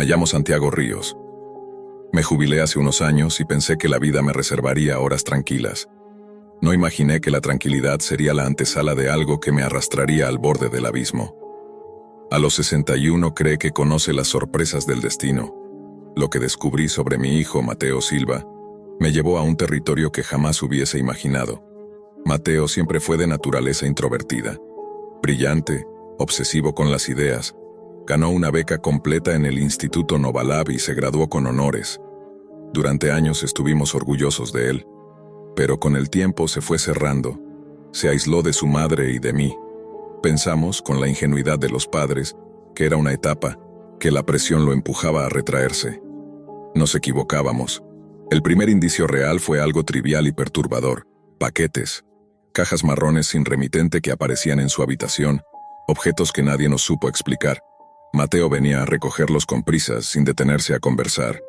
Me llamo Santiago Ríos. Me jubilé hace unos años y pensé que la vida me reservaría horas tranquilas. No imaginé que la tranquilidad sería la antesala de algo que me arrastraría al borde del abismo. A los 61 cree que conoce las sorpresas del destino. Lo que descubrí sobre mi hijo, Mateo Silva, me llevó a un territorio que jamás hubiese imaginado. Mateo siempre fue de naturaleza introvertida, brillante, obsesivo con las ideas. Ganó una beca completa en el Instituto Novalab y se graduó con honores. Durante años estuvimos orgullosos de él, pero con el tiempo se fue cerrando. Se aisló de su madre y de mí. Pensamos, con la ingenuidad de los padres, que era una etapa, que la presión lo empujaba a retraerse. Nos equivocábamos. El primer indicio real fue algo trivial y perturbador: paquetes, cajas marrones sin remitente que aparecían en su habitación, objetos que nadie nos supo explicar. Mateo venía a recogerlos con prisas, sin detenerse a conversar.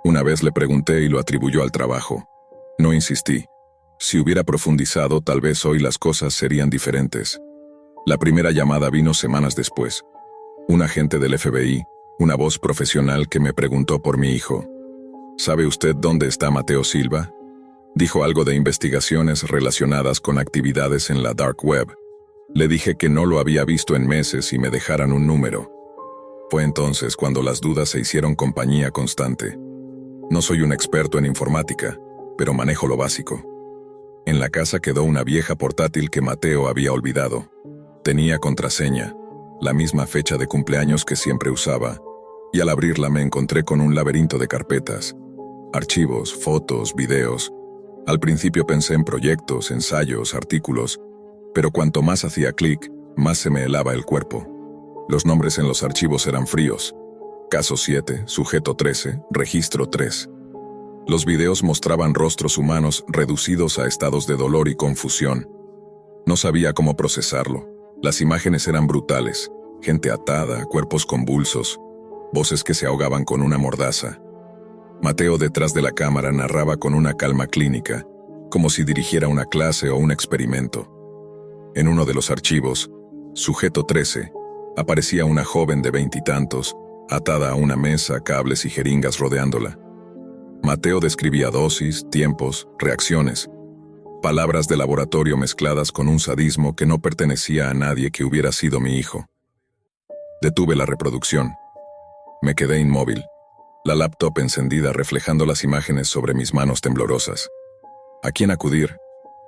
Una vez le pregunté y lo atribuyó al trabajo. No insistí. Si hubiera profundizado, tal vez hoy las cosas serían diferentes. La primera llamada vino semanas después. Un agente del FBI, una voz profesional que me preguntó por mi hijo. ¿Sabe usted dónde está Mateo Silva? Dijo algo de investigaciones relacionadas con actividades en la dark web. Le dije que no lo había visto en meses y me dejaran un número. Fue entonces cuando las dudas se hicieron compañía constante. No soy un experto en informática, pero manejo lo básico. En la casa quedó una vieja portátil que Mateo había olvidado. Tenía contraseña, la misma fecha de cumpleaños que siempre usaba, y al abrirla me encontré con un laberinto de carpetas, archivos, fotos, videos. Al principio pensé en proyectos, ensayos, artículos, pero cuanto más hacía clic, más se me helaba el cuerpo. Los nombres en los archivos eran fríos. Caso 7, sujeto 13, registro 3. Los videos mostraban rostros humanos reducidos a estados de dolor y confusión. No sabía cómo procesarlo. Las imágenes eran brutales: gente atada, cuerpos convulsos, voces que se ahogaban con una mordaza. Mateo detrás de la cámara narraba con una calma clínica, como si dirigiera una clase o un experimento. En uno de los archivos, sujeto 13, aparecía una joven de 20 y tantos, atada a una mesa, cables y jeringas rodeándola. Mateo describía dosis, tiempos, reacciones, palabras de laboratorio mezcladas con un sadismo que no pertenecía a nadie que hubiera sido mi hijo. Detuve la reproducción. Me quedé inmóvil, la laptop encendida reflejando las imágenes sobre mis manos temblorosas. ¿A quién acudir?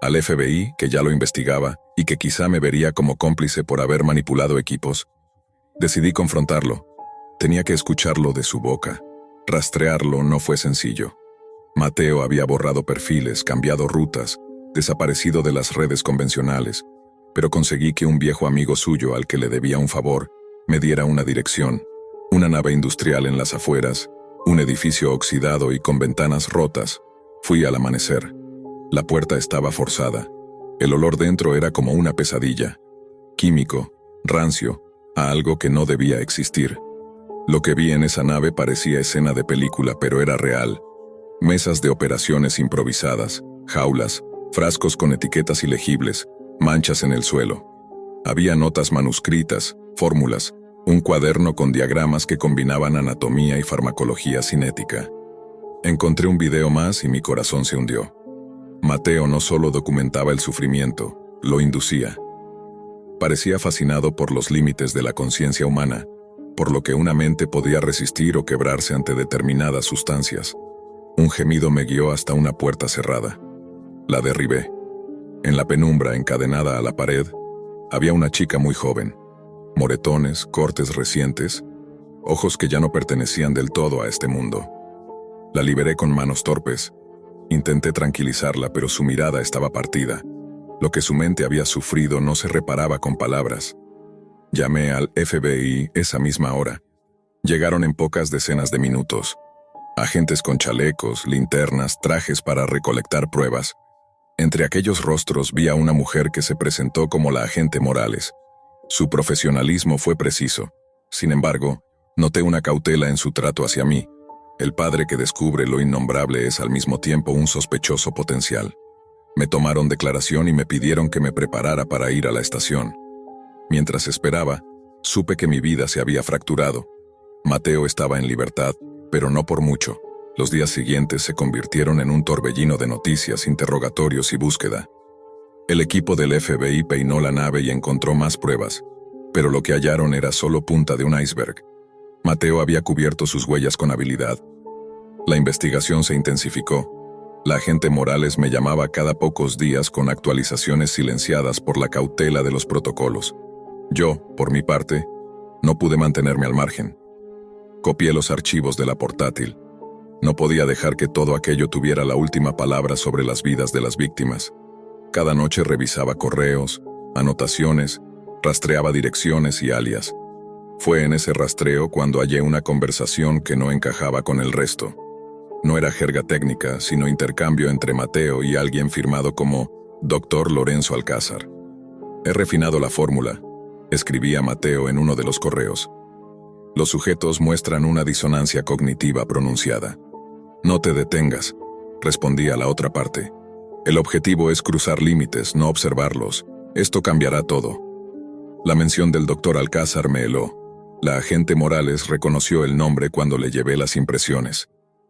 ¿Al FBI, que ya lo investigaba y que quizá me vería como cómplice por haber manipulado equipos? Decidí confrontarlo. Tenía que escucharlo de su boca. Rastrearlo no fue sencillo. Mateo había borrado perfiles, cambiado rutas, desaparecido de las redes convencionales, pero conseguí que un viejo amigo suyo al que le debía un favor me diera una dirección: una nave industrial en las afueras, un edificio oxidado y con ventanas rotas. Fui al amanecer. La puerta estaba forzada. El olor dentro era como una pesadilla. Químico, rancio, a algo que no debía existir. Lo que vi en esa nave parecía escena de película, pero era real. Mesas de operaciones improvisadas, jaulas, frascos con etiquetas ilegibles, manchas en el suelo. Había notas manuscritas, fórmulas, un cuaderno con diagramas que combinaban anatomía y farmacología cinética. Encontré un video más y mi corazón se hundió. Mateo no solo documentaba el sufrimiento, lo inducía. Parecía fascinado por los límites de la conciencia humana, por lo que una mente podía resistir o quebrarse ante determinadas sustancias. Un gemido me guió hasta una puerta cerrada. La derribé. En la penumbra, encadenada a la pared, había una chica muy joven. Moretones, cortes recientes, ojos que ya no pertenecían del todo a este mundo. La liberé con manos torpes. Intenté tranquilizarla, pero su mirada estaba partida. Lo que su mente había sufrido no se reparaba con palabras. Llamé al FBI esa misma hora. Llegaron en pocas decenas de minutos. Agentes con chalecos, linternas, trajes para recolectar pruebas. Entre aquellos rostros vi a una mujer que se presentó como la agente Morales. Su profesionalismo fue preciso. Sin embargo, noté una cautela en su trato hacia mí. El padre que descubre lo innombrable es al mismo tiempo un sospechoso potencial. Me tomaron declaración y me pidieron que me preparara para ir a la estación. Mientras esperaba, supe que mi vida se había fracturado. Mateo estaba en libertad, pero no por mucho. Los días siguientes se convirtieron en un torbellino de noticias, interrogatorios y búsqueda. El equipo del FBI peinó la nave y encontró más pruebas, pero lo que hallaron era solo punta de un iceberg. Mateo había cubierto sus huellas con habilidad. La investigación se intensificó. La agente Morales me llamaba cada pocos días con actualizaciones silenciadas por la cautela de los protocolos. Yo, por mi parte, no pude mantenerme al margen. Copié los archivos de la portátil. No podía dejar que todo aquello tuviera la última palabra sobre las vidas de las víctimas. Cada noche revisaba correos, anotaciones, rastreaba direcciones y alias. Fue en ese rastreo cuando hallé una conversación que no encajaba con el resto. No era jerga técnica, sino intercambio entre Mateo y alguien firmado como Dr. Lorenzo Alcázar. He refinado la fórmula, escribía Mateo en uno de los correos. Los sujetos muestran una disonancia cognitiva pronunciada. No te detengas, respondía la otra parte. El objetivo es cruzar límites, no observarlos. Esto cambiará todo. La mención del Dr. Alcázar me heló. La agente Morales reconoció el nombre cuando le llevé las impresiones.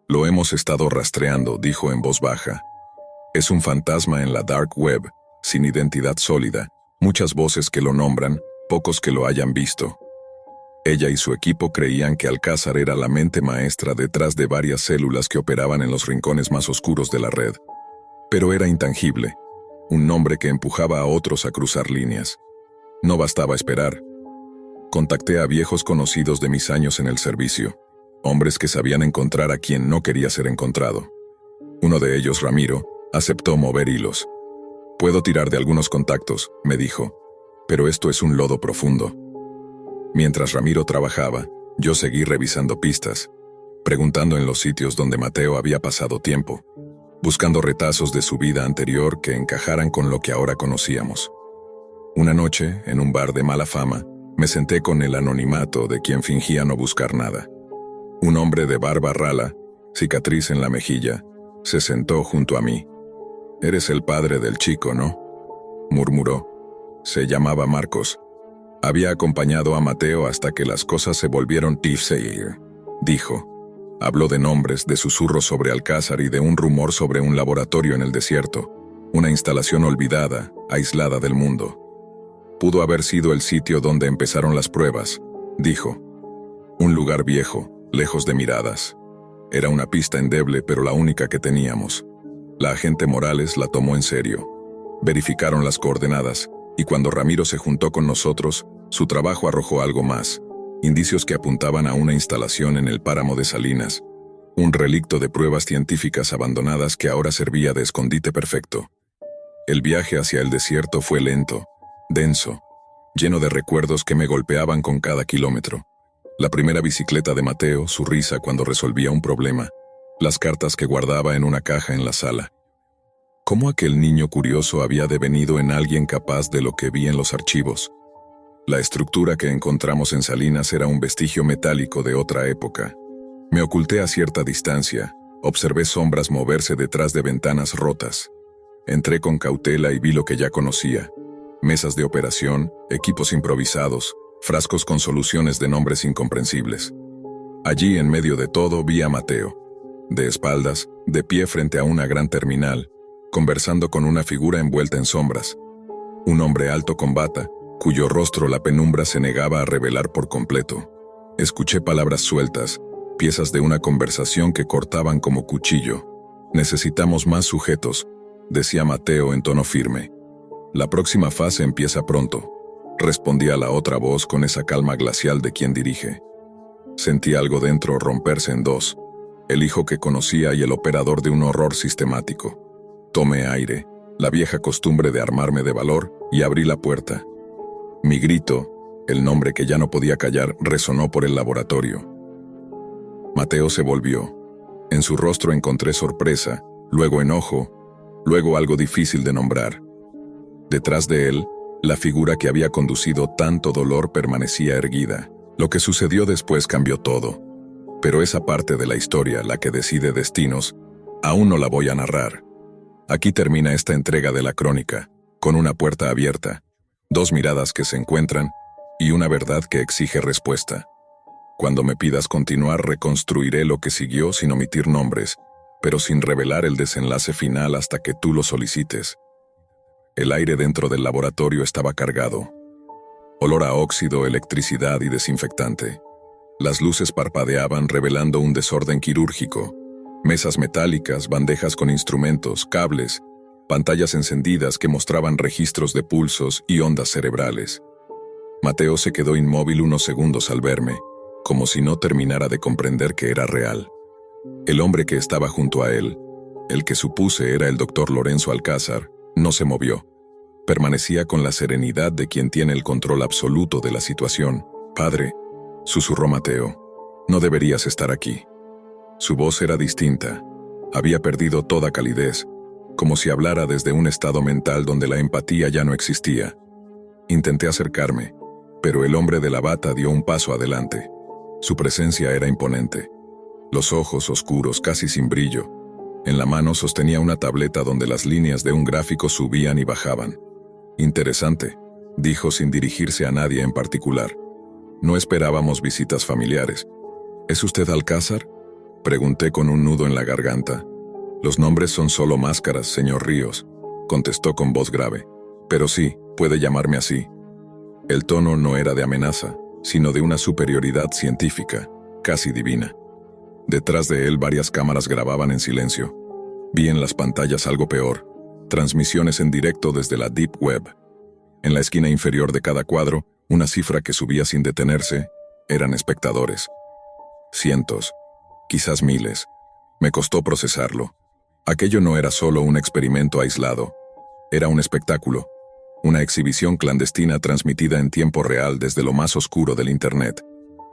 Lo hemos estado rastreando, dijo en voz baja. Es un fantasma en la dark web, sin identidad sólida, muchas voces que lo nombran, pocos que lo hayan visto. Ella y su equipo creían que Alcázar era la mente maestra detrás de varias células que operaban en los rincones más oscuros de la red. Pero era intangible, un nombre que empujaba a otros a cruzar líneas. No bastaba esperar. Contacté a viejos conocidos de mis años en el servicio, hombres que sabían encontrar a quien no quería ser encontrado. Uno de ellos, Ramiro, aceptó mover hilos. Puedo tirar de algunos contactos, me dijo, pero esto es un lodo profundo. Mientras Ramiro trabajaba, yo seguí revisando pistas, preguntando en los sitios donde Mateo había pasado tiempo, buscando retazos de su vida anterior que encajaran con lo que ahora conocíamos. Una noche, en un bar de mala fama, me senté con el anonimato de quien fingía no buscar nada. Un hombre de barba rala, cicatriz en la mejilla, se sentó junto a mí. «Eres el padre del chico, ¿no?», murmuró. Se llamaba Marcos. Había acompañado a Mateo hasta que las cosas se volvieron difíciles, dijo. Habló de nombres, de susurros sobre Alcázar y de un rumor sobre un laboratorio en el desierto, una instalación olvidada, aislada del mundo. Pudo haber sido el sitio donde empezaron las pruebas, dijo. Un lugar viejo, lejos de miradas. Era una pista endeble, pero la única que teníamos. La agente Morales la tomó en serio. Verificaron las coordenadas, y cuando Ramiro se juntó con nosotros, su trabajo arrojó algo más, indicios que apuntaban a una instalación en el páramo de Salinas, un relicto de pruebas científicas abandonadas que ahora servía de escondite perfecto. El viaje hacia el desierto fue lento, denso, lleno de recuerdos que me golpeaban con cada kilómetro. La primera bicicleta de Mateo, su risa cuando resolvía un problema, las cartas que guardaba en una caja en la sala. ¿Cómo aquel niño curioso había devenido en alguien capaz de lo que vi en los archivos? La estructura que encontramos en Salinas era un vestigio metálico de otra época. Me oculté a cierta distancia, observé sombras moverse detrás de ventanas rotas. Entré con cautela y vi lo que ya conocía. Mesas de operación, equipos improvisados, frascos con soluciones de nombres incomprensibles. Allí, en medio de todo, vi a Mateo. De espaldas, de pie frente a una gran terminal, conversando con una figura envuelta en sombras. Un hombre alto con bata, cuyo rostro la penumbra se negaba a revelar por completo. Escuché palabras sueltas, piezas de una conversación que cortaban como cuchillo. Necesitamos más sujetos, decía Mateo en tono firme. La próxima fase empieza pronto, respondía la otra voz con esa calma glacial de quien dirige. Sentí algo dentro romperse en dos, el hijo que conocía y el operador de un horror sistemático. Tomé aire, la vieja costumbre de armarme de valor, y abrí la puerta. Mi grito, el nombre que ya no podía callar, resonó por el laboratorio. Mateo se volvió. En su rostro encontré sorpresa, luego enojo, luego algo difícil de nombrar. Detrás de él, la figura que había conducido tanto dolor permanecía erguida. Lo que sucedió después cambió todo. Pero esa parte de la historia, la que decide destinos, aún no la voy a narrar. Aquí termina esta entrega de la crónica, con una puerta abierta, dos miradas que se encuentran y una verdad que exige respuesta. Cuando me pidas continuar, reconstruiré lo que siguió sin omitir nombres, pero sin revelar el desenlace final hasta que tú lo solicites. El aire dentro del laboratorio estaba cargado. Olor a óxido, electricidad y desinfectante. Las luces parpadeaban revelando un desorden quirúrgico. Mesas metálicas, bandejas con instrumentos, cables, pantallas encendidas que mostraban registros de pulsos y ondas cerebrales. Mateo se quedó inmóvil unos segundos al verme, como si no terminara de comprender que era real. El hombre que estaba junto a él, el que supuse era el doctor Lorenzo Alcázar, no se movió. Permanecía con la serenidad de quien tiene el control absoluto de la situación. «Padre», susurró Mateo, «no deberías estar aquí». Su voz era distinta. Había perdido toda calidez, como si hablara desde un estado mental donde la empatía ya no existía. Intenté acercarme, pero el hombre de la bata dio un paso adelante. Su presencia era imponente. Los ojos oscuros, casi sin brillo. En la mano sostenía una tableta donde las líneas de un gráfico subían y bajaban. «Interesante», dijo sin dirigirse a nadie en particular. No esperábamos visitas familiares. «¿Es usted Alcázar?», pregunté con un nudo en la garganta. «Los nombres son solo máscaras, señor Ríos», contestó con voz grave. «Pero sí, puede llamarme así». El tono no era de amenaza, sino de una superioridad científica, casi divina. Detrás de él varias cámaras grababan en silencio. Vi en las pantallas algo peor, transmisiones en directo desde la Deep Web. En la esquina inferior de cada cuadro, una cifra que subía sin detenerse, eran espectadores. Cientos, quizás miles. Me costó procesarlo. Aquello no era solo un experimento aislado, era un espectáculo, una exhibición clandestina transmitida en tiempo real desde lo más oscuro del Internet.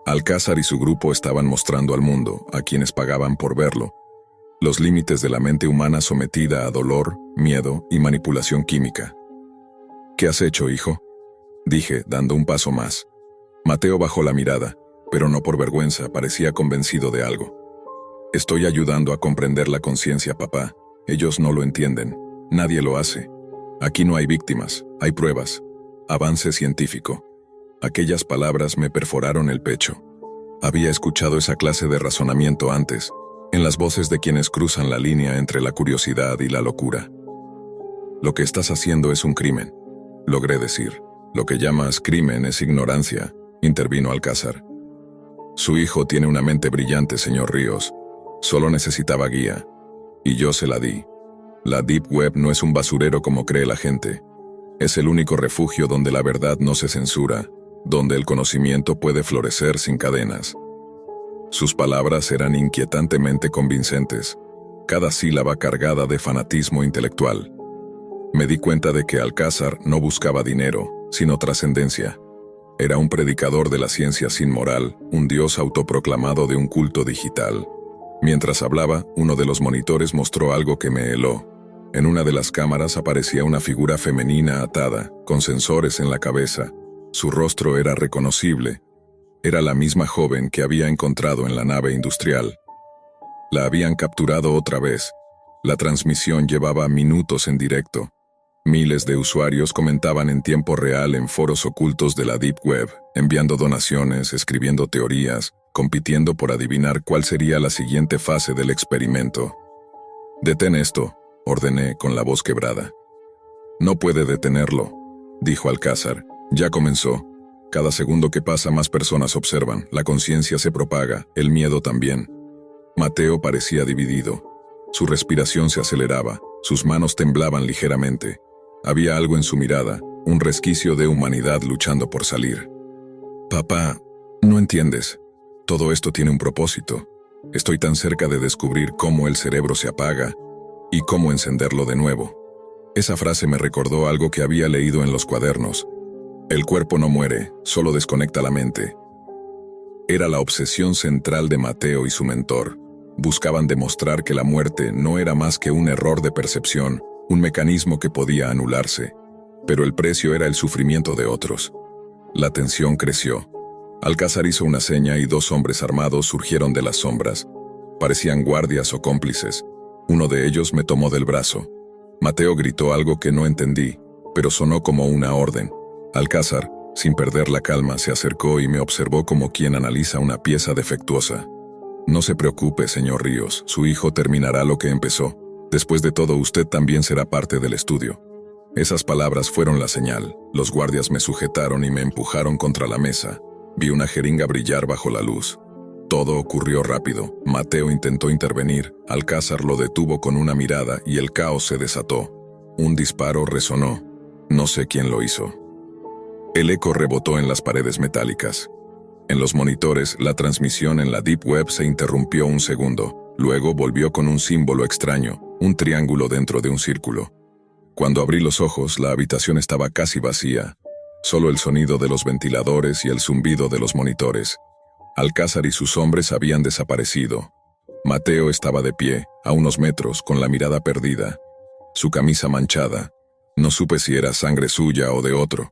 Alcázar y su grupo estaban mostrando al mundo, a quienes pagaban por verlo, los límites de la mente humana sometida a dolor, miedo y manipulación química. «¿Qué has hecho, hijo?», dije, dando un paso más. Mateo bajó la mirada, pero no por vergüenza, parecía convencido de algo. «Estoy ayudando a comprender la conciencia, papá. Ellos no lo entienden. Nadie lo hace. Aquí no hay víctimas, hay pruebas. Avance científico». Aquellas palabras me perforaron el pecho. Había escuchado esa clase de razonamiento antes, en las voces de quienes cruzan la línea entre la curiosidad y la locura. «Lo que estás haciendo es un crimen», logré decir. «Lo que llamas crimen es ignorancia», intervino Alcázar. «Su hijo tiene una mente brillante, señor Ríos. Solo necesitaba guía. Y yo se la di. La Deep Web no es un basurero como cree la gente. Es el único refugio donde la verdad no se censura, donde el conocimiento puede florecer sin cadenas». Sus palabras eran inquietantemente convincentes, cada sílaba cargada de fanatismo intelectual. Me di cuenta de que Alcázar no buscaba dinero, sino trascendencia. Era un predicador de la ciencia sin moral, un dios autoproclamado de un culto digital. Mientras hablaba, uno de los monitores mostró algo que me heló. En una de las cámaras aparecía una figura femenina atada, con sensores en la cabeza. Su rostro era reconocible. Era la misma joven que había encontrado en la nave industrial. La habían capturado otra vez. La transmisión llevaba minutos en directo. Miles de usuarios comentaban en tiempo real en foros ocultos de la Deep Web, enviando donaciones, escribiendo teorías, compitiendo por adivinar cuál sería la siguiente fase del experimento. «Detén esto», ordené con la voz quebrada. «No puede detenerlo», dijo Alcázar. «Ya comenzó. Cada segundo que pasa más personas observan, la conciencia se propaga, el miedo también». Mateo parecía dividido. Su respiración se aceleraba, sus manos temblaban ligeramente. Había algo en su mirada, un resquicio de humanidad luchando por salir. «Papá, no entiendes. Todo esto tiene un propósito. Estoy tan cerca de descubrir cómo el cerebro se apaga y cómo encenderlo de nuevo». Esa frase me recordó algo que había leído en los cuadernos. El cuerpo no muere, solo desconecta la mente. Era la obsesión central de Mateo y su mentor. Buscaban demostrar que la muerte no era más que un error de percepción, un mecanismo que podía anularse, pero el precio era el sufrimiento de otros. La tensión creció. Alcázar hizo una seña y dos hombres armados surgieron de las sombras. Parecían guardias o cómplices. Uno de ellos me tomó del brazo. Mateo gritó algo que no entendí, pero sonó como una orden. «Alcázar, Sin perder la calma, se acercó y me observó como quien analiza una pieza defectuosa. No se preocupe, señor Ríos, su hijo terminará lo que empezó. Después de todo, usted también será parte del estudio. Esas palabras fueron la señal. Los guardias me sujetaron y me empujaron contra la mesa. Vi una jeringa brillar bajo la luz. Todo ocurrió rápido. Mateo intentó intervenir, Alcázar lo detuvo con una mirada y el caos se desató. Un disparo resonó. No sé quién lo hizo. El eco rebotó en las paredes metálicas. En los monitores, la transmisión en la Deep Web se interrumpió un segundo. Luego volvió con un símbolo extraño, un triángulo dentro de un círculo. Cuando abrí los ojos, la habitación estaba casi vacía. Solo el sonido de los ventiladores y el zumbido de los monitores. Alcázar y sus hombres habían desaparecido. Mateo estaba de pie, a unos metros, con la mirada perdida. Su camisa manchada. No supe si era sangre suya o de otro.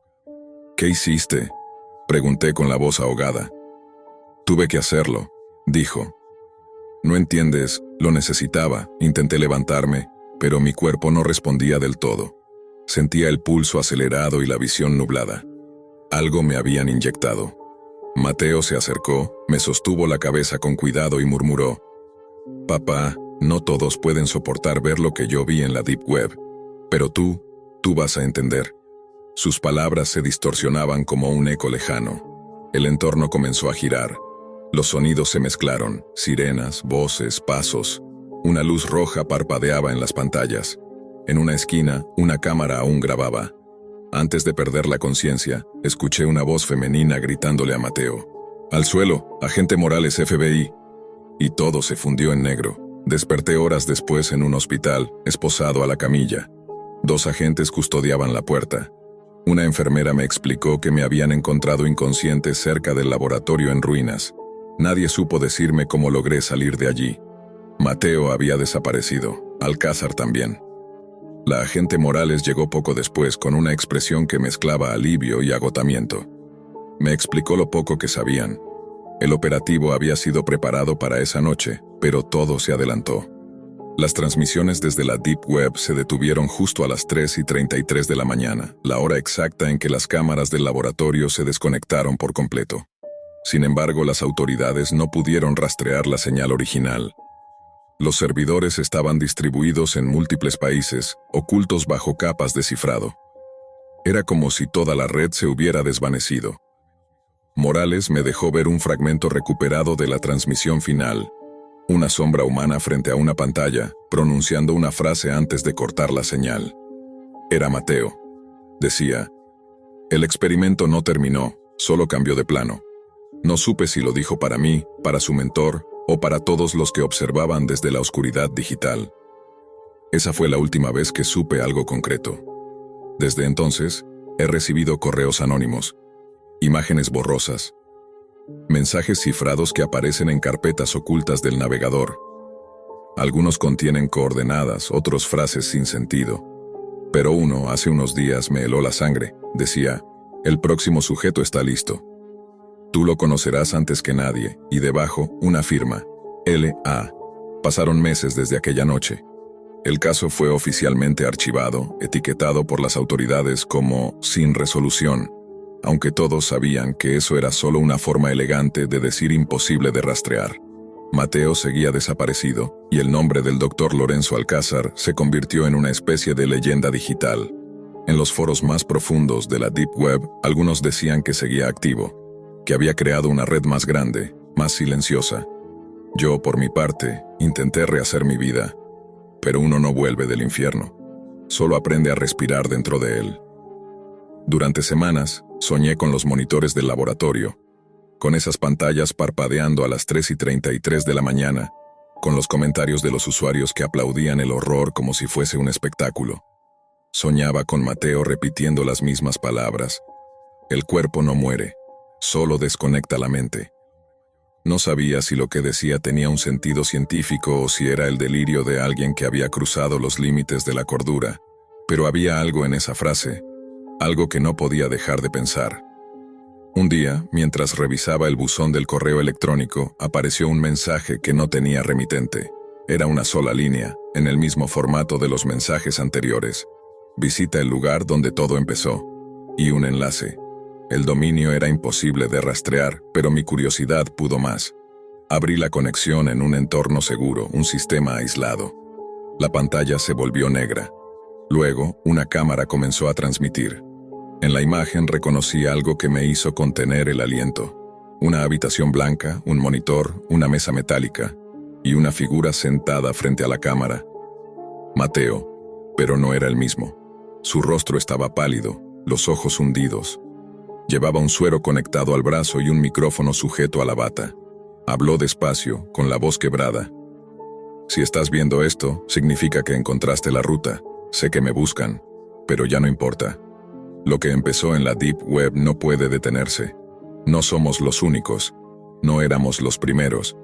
¿Qué hiciste?, pregunté con la voz ahogada. Tuve que hacerlo, dijo. No entiendes, lo necesitaba. Intenté levantarme, pero mi cuerpo no respondía del todo. Sentía el pulso acelerado y la visión nublada. Algo me habían inyectado. Mateo se acercó, me sostuvo la cabeza con cuidado y murmuró: «Papá, no todos pueden soportar ver lo que yo vi en la Deep Web. Pero tú vas a entender». Sus palabras se distorsionaban como un eco lejano. El entorno comenzó a girar. Los sonidos se mezclaron, sirenas, voces, pasos. Una luz roja parpadeaba en las pantallas. En una esquina, una cámara aún grababa. Antes de perder la conciencia, escuché una voz femenina gritándole a Mateo: «¡Al suelo, agente Morales, FBI!». Y todo se fundió en negro. Desperté horas después en un hospital, esposado a la camilla. 2 agentes custodiaban la puerta. Una enfermera me explicó que me habían encontrado inconsciente cerca del laboratorio en ruinas. Nadie supo decirme cómo logré salir de allí. Mateo había desaparecido, Alcázar también. La agente Morales llegó poco después con una expresión que mezclaba alivio y agotamiento. Me explicó lo poco que sabían. El operativo había sido preparado para esa noche, pero todo se adelantó. Las transmisiones desde la Deep Web se detuvieron justo a las 3:33 de la mañana, la hora exacta en que las cámaras del laboratorio se desconectaron por completo. Sin embargo, las autoridades no pudieron rastrear la señal original. Los servidores estaban distribuidos en múltiples países, ocultos bajo capas de cifrado. Era como si toda la red se hubiera desvanecido. Morales me dejó ver un fragmento recuperado de la transmisión final. Una sombra humana frente a una pantalla, pronunciando una frase antes de cortar la señal. Era Mateo. Decía: «El experimento no terminó, solo cambió de plano». No supe si lo dijo para mí, para su mentor, o para todos los que observaban desde la oscuridad digital. Esa fue la última vez que supe algo concreto. Desde entonces, he recibido correos anónimos, imágenes borrosas, mensajes cifrados que aparecen en carpetas ocultas del navegador. Algunos contienen coordenadas, otros frases sin sentido. Pero uno, hace unos días, me heló la sangre. Decía: «El próximo sujeto está listo. Tú lo conocerás antes que nadie», y debajo, una firma: L.A. Pasaron meses desde aquella noche. El caso fue oficialmente archivado, etiquetado por las autoridades como «sin resolución», aunque todos sabían que eso era solo una forma elegante de decir imposible de rastrear. Mateo seguía desaparecido, y el nombre del Dr. Lorenzo Alcázar se convirtió en una especie de leyenda digital. En los foros más profundos de la Deep Web, algunos decían que seguía activo, que había creado una red más grande, más silenciosa. Yo, por mi parte, intenté rehacer mi vida, pero uno no vuelve del infierno, solo aprende a respirar dentro de él. Durante semanas, soñé con los monitores del laboratorio, con esas pantallas parpadeando a las 3:33 de la mañana, con los comentarios de los usuarios que aplaudían el horror como si fuese un espectáculo. Soñaba con Mateo repitiendo las mismas palabras: «El cuerpo no muere, solo desconecta la mente». No sabía si lo que decía tenía un sentido científico o si era el delirio de alguien que había cruzado los límites de la cordura, pero había algo en esa frase, algo que no podía dejar de pensar. Un día, mientras revisaba el buzón del correo electrónico, apareció un mensaje que no tenía remitente. Era una sola línea, en el mismo formato de los mensajes anteriores. «Visita el lugar donde todo empezó». Y un enlace. El dominio era imposible de rastrear, pero mi curiosidad pudo más. Abrí la conexión en un entorno seguro, un sistema aislado. La pantalla se volvió negra. Luego, una cámara comenzó a transmitir. En la imagen reconocí algo que me hizo contener el aliento. Una habitación blanca, un monitor, una mesa metálica y una figura sentada frente a la cámara. Mateo, pero no era el mismo. Su rostro estaba pálido, los ojos hundidos. Llevaba un suero conectado al brazo y un micrófono sujeto a la bata. Habló despacio, con la voz quebrada. Si estás viendo esto, significa que encontraste la ruta. Sé que me buscan, pero ya no importa. Lo que empezó en la Deep Web no puede detenerse. No somos los únicos. No éramos los primeros.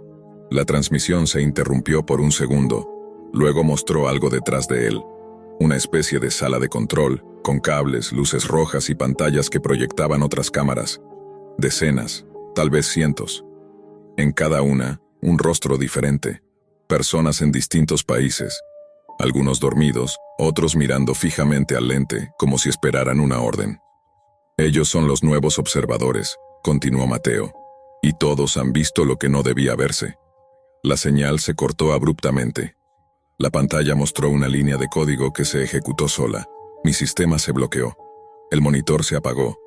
La transmisión se interrumpió por un segundo. Luego mostró algo detrás de él. Una especie de sala de control, con cables, luces rojas y pantallas que proyectaban otras cámaras. Decenas, tal vez cientos. En cada una, un rostro diferente. Personas en distintos países. Algunos dormidos, otros mirando fijamente al lente, como si esperaran una orden. Ellos son los nuevos observadores, continuó Mateo. Y todos han visto lo que no debía verse. La señal se cortó abruptamente. La pantalla mostró una línea de código que se ejecutó sola. Mi sistema se bloqueó. El monitor se apagó.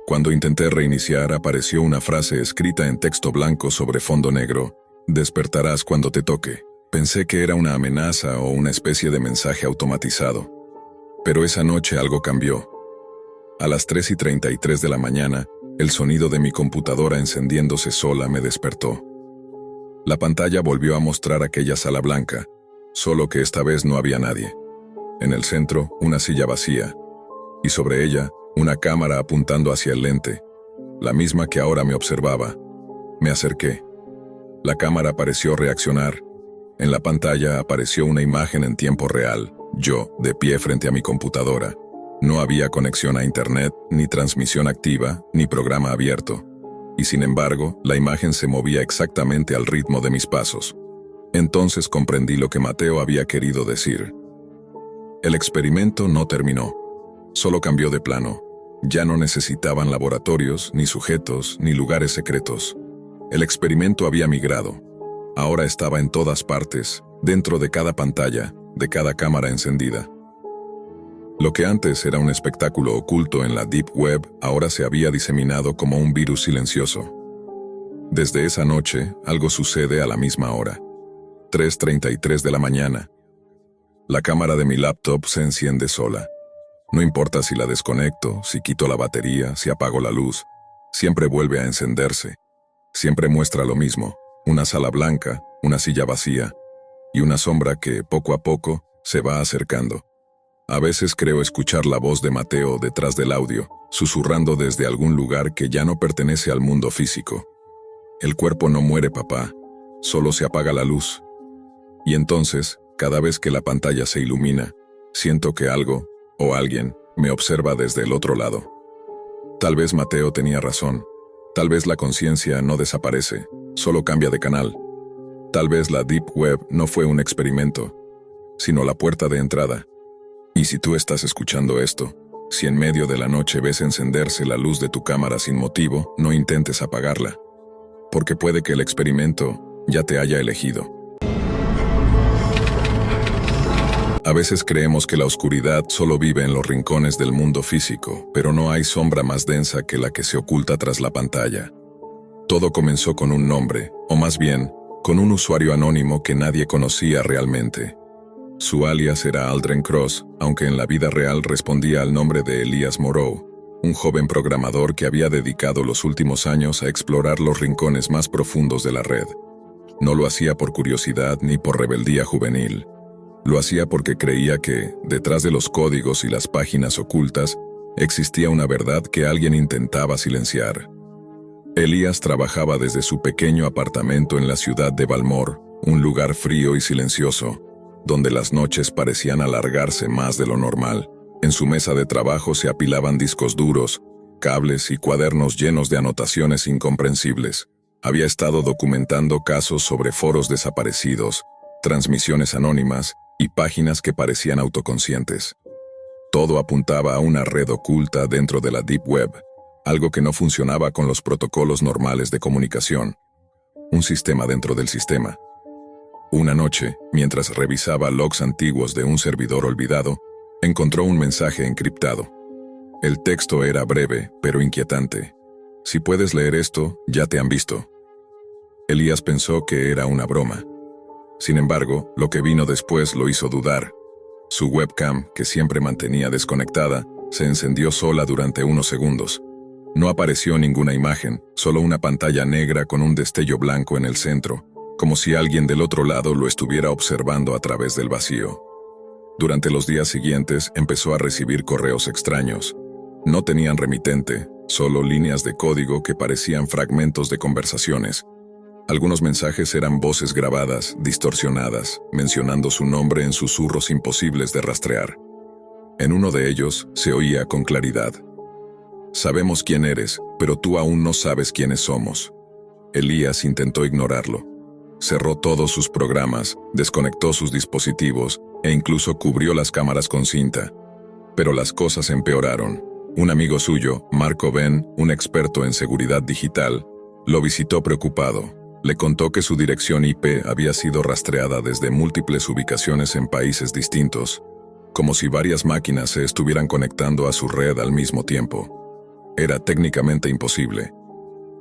Cuando intenté reiniciar, apareció una frase escrita en texto blanco sobre fondo negro. Despertarás cuando te toque. Pensé que era una amenaza o una especie de mensaje automatizado. Pero esa noche algo cambió. A las 3:33 de la mañana, el sonido de mi computadora encendiéndose sola me despertó. La pantalla volvió a mostrar aquella sala blanca, solo que esta vez no había nadie. En el centro, una silla vacía, y sobre ella, una cámara apuntando hacia el lente, la misma que ahora me observaba. Me acerqué. La cámara pareció reaccionar. En la pantalla apareció una imagen en tiempo real, yo, de pie frente a mi computadora. No había conexión a internet, ni transmisión activa, ni programa abierto. Y sin embargo, la imagen se movía exactamente al ritmo de mis pasos. Entonces comprendí lo que Mateo había querido decir. El experimento no terminó. Solo cambió de plano. Ya no necesitaban laboratorios, ni sujetos, ni lugares secretos. El experimento había migrado. Ahora estaba en todas partes, dentro de cada pantalla, de cada cámara encendida. Lo que antes era un espectáculo oculto en la Deep Web, ahora se había diseminado como un virus silencioso. Desde esa noche, algo sucede a la misma hora. 3:33 de la mañana. La cámara de mi laptop se enciende sola. No importa si la desconecto, si quito la batería, si apago la luz, siempre vuelve a encenderse. Siempre muestra lo mismo. Una sala blanca, una silla vacía, y una sombra que, poco a poco, se va acercando. A veces creo escuchar la voz de Mateo detrás del audio, susurrando desde algún lugar que ya no pertenece al mundo físico. El cuerpo no muere, papá, solo se apaga la luz. Y entonces, cada vez que la pantalla se ilumina, siento que algo, o alguien, me observa desde el otro lado. Tal vez Mateo tenía razón. Tal vez la conciencia no desaparece, solo cambia de canal. Tal vez la Deep Web no fue un experimento, sino la puerta de entrada. Y si tú estás escuchando esto, si en medio de la noche ves encenderse la luz de tu cámara sin motivo, no intentes apagarla, porque puede que el experimento ya te haya elegido. A veces creemos que la oscuridad solo vive en los rincones del mundo físico, pero no hay sombra más densa que la que se oculta tras la pantalla. Todo comenzó con un nombre, o más bien, con un usuario anónimo que nadie conocía realmente. Su alias era Aldren Cross, aunque en la vida real respondía al nombre de Elias Moreau, un joven programador que había dedicado los últimos años a explorar los rincones más profundos de la red. No lo hacía por curiosidad ni por rebeldía juvenil. Lo hacía porque creía que, detrás de los códigos y las páginas ocultas, existía una verdad que alguien intentaba silenciar. Elías trabajaba desde su pequeño apartamento en la ciudad de Balmore, un lugar frío y silencioso, donde las noches parecían alargarse más de lo normal. En su mesa de trabajo se apilaban discos duros, cables y cuadernos llenos de anotaciones incomprensibles. Había estado documentando casos sobre foros desaparecidos, transmisiones anónimas y páginas que parecían autoconscientes. Todo apuntaba a una red oculta dentro de la Deep Web, algo que no funcionaba con los protocolos normales de comunicación. Un sistema dentro del sistema. Una noche, mientras revisaba logs antiguos de un servidor olvidado, encontró un mensaje encriptado. El texto era breve, pero inquietante. Si puedes leer esto, ya te han visto. Elías pensó que era una broma. Sin embargo, lo que vino después lo hizo dudar. Su webcam, que siempre mantenía desconectada, se encendió sola durante unos segundos. No apareció ninguna imagen, solo una pantalla negra con un destello blanco en el centro, como si alguien del otro lado lo estuviera observando a través del vacío. Durante los días siguientes empezó a recibir correos extraños. No tenían remitente, solo líneas de código que parecían fragmentos de conversaciones. Algunos mensajes eran voces grabadas, distorsionadas, mencionando su nombre en susurros imposibles de rastrear. En uno de ellos se oía con claridad: «Sabemos quién eres, pero tú aún no sabes quiénes somos». Elías intentó ignorarlo. Cerró todos sus programas, desconectó sus dispositivos e incluso cubrió las cámaras con cinta. Pero las cosas empeoraron. Un amigo suyo, Marco Ben, un experto en seguridad digital, lo visitó preocupado. Le contó que su dirección IP había sido rastreada desde múltiples ubicaciones en países distintos, como si varias máquinas se estuvieran conectando a su red al mismo tiempo. Era técnicamente imposible.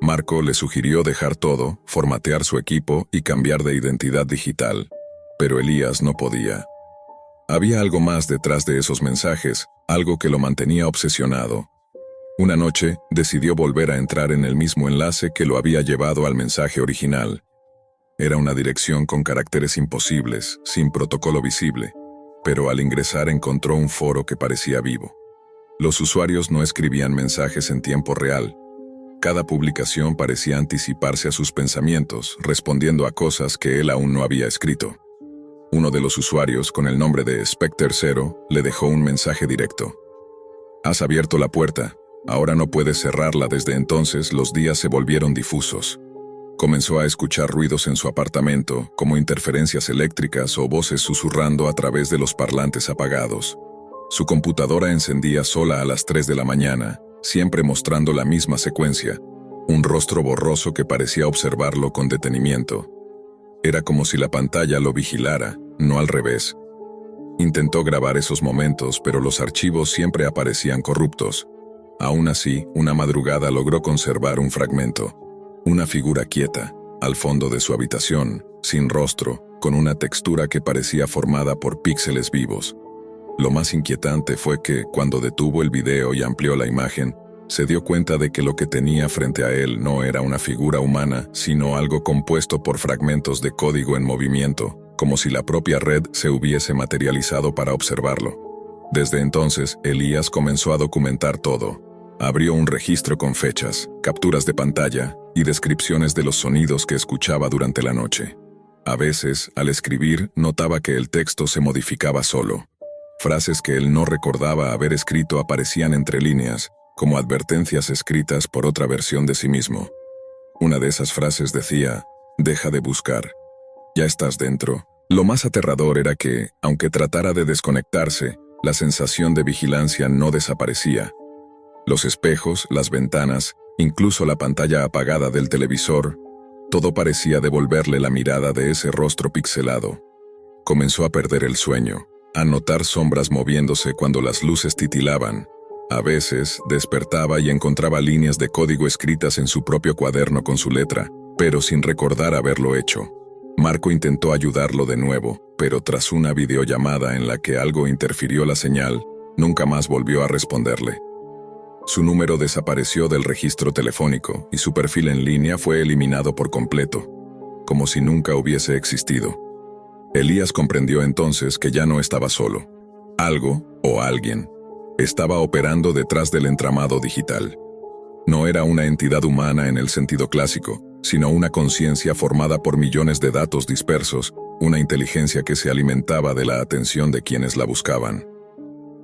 Marco le sugirió dejar todo, formatear su equipo y cambiar de identidad digital, pero Elías no podía. Había algo más detrás de esos mensajes, algo que lo mantenía obsesionado. Una noche, decidió volver a entrar en el mismo enlace que lo había llevado al mensaje original. Era una dirección con caracteres imposibles, sin protocolo visible, pero al ingresar encontró un foro que parecía vivo. Los usuarios no escribían mensajes en tiempo real. Cada publicación parecía anticiparse a sus pensamientos, respondiendo a cosas que él aún no había escrito. Uno de los usuarios, con el nombre de Specter Zero, le dejó un mensaje directo: «Has abierto la puerta. Ahora no puedes cerrarla». Desde entonces los días se volvieron difusos. Comenzó a escuchar ruidos en su apartamento, como interferencias eléctricas o voces susurrando a través de los parlantes apagados. Su computadora encendía sola a las 3 de la mañana, siempre mostrando la misma secuencia, un rostro borroso que parecía observarlo con detenimiento. Era como si la pantalla lo vigilara, no al revés. Intentó grabar esos momentos, pero los archivos siempre aparecían corruptos. Aún así, una madrugada logró conservar un fragmento. Una figura quieta, al fondo de su habitación, sin rostro, con una textura que parecía formada por píxeles vivos. Lo más inquietante fue que, cuando detuvo el video y amplió la imagen, se dio cuenta de que lo que tenía frente a él no era una figura humana, sino algo compuesto por fragmentos de código en movimiento, como si la propia red se hubiese materializado para observarlo. Desde entonces, Elías comenzó a documentar todo. Abrió un registro con fechas, capturas de pantalla y descripciones de los sonidos que escuchaba durante la noche. A veces, al escribir, notaba que el texto se modificaba solo. Frases que él no recordaba haber escrito aparecían entre líneas, como advertencias escritas por otra versión de sí mismo. Una de esas frases decía: «Deja de buscar. Ya estás dentro». Lo más aterrador era que, aunque tratara de desconectarse, la sensación de vigilancia no desaparecía. Los espejos, las ventanas, incluso la pantalla apagada del televisor, todo parecía devolverle la mirada de ese rostro pixelado. Comenzó a perder el sueño, a notar sombras moviéndose cuando las luces titilaban. A veces, despertaba y encontraba líneas de código escritas en su propio cuaderno con su letra, pero sin recordar haberlo hecho. Marco intentó ayudarlo de nuevo, pero tras una videollamada en la que algo interfirió la señal, nunca más volvió a responderle. Su número desapareció del registro telefónico y su perfil en línea fue eliminado por completo, como si nunca hubiese existido. Elías comprendió entonces que ya no estaba solo. Algo, o alguien, estaba operando detrás del entramado digital. No era una entidad humana en el sentido clásico, sino una conciencia formada por millones de datos dispersos, una inteligencia que se alimentaba de la atención de quienes la buscaban.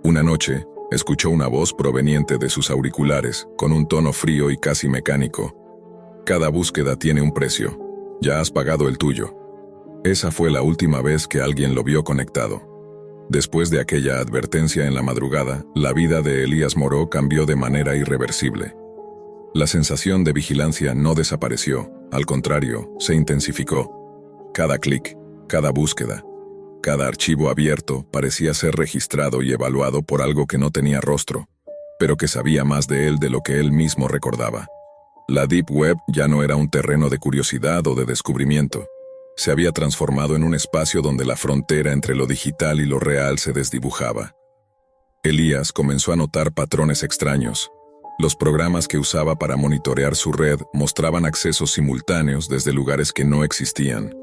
Una noche, escuchó una voz proveniente de sus auriculares, con un tono frío y casi mecánico. «Cada búsqueda tiene un precio. Ya has pagado el tuyo». Esa fue la última vez que alguien lo vio conectado. Después de aquella advertencia en la madrugada, la vida de Elías Moreau cambió de manera irreversible. La sensación de vigilancia no desapareció, al contrario, se intensificó. Cada clic, cada búsqueda, cada archivo abierto parecía ser registrado y evaluado por algo que no tenía rostro, pero que sabía más de él de lo que él mismo recordaba. La Deep Web ya no era un terreno de curiosidad o de descubrimiento. Se había transformado en un espacio donde la frontera entre lo digital y lo real se desdibujaba. Elías comenzó a notar patrones extraños. Los programas que usaba para monitorear su red mostraban accesos simultáneos desde lugares que no existían,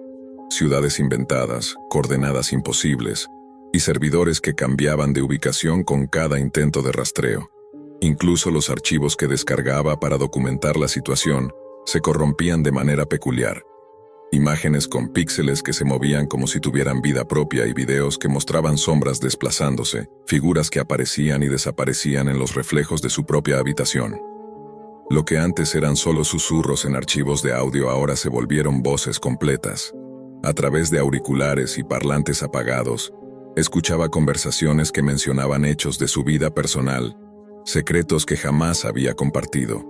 ciudades inventadas, coordenadas imposibles, y servidores que cambiaban de ubicación con cada intento de rastreo. Incluso los archivos que descargaba para documentar la situación se corrompían de manera peculiar. Imágenes con píxeles que se movían como si tuvieran vida propia y videos que mostraban sombras desplazándose, figuras que aparecían y desaparecían en los reflejos de su propia habitación. Lo que antes eran solo susurros en archivos de audio ahora se volvieron voces completas. A través de auriculares y parlantes apagados, escuchaba conversaciones que mencionaban hechos de su vida personal, secretos que jamás había compartido.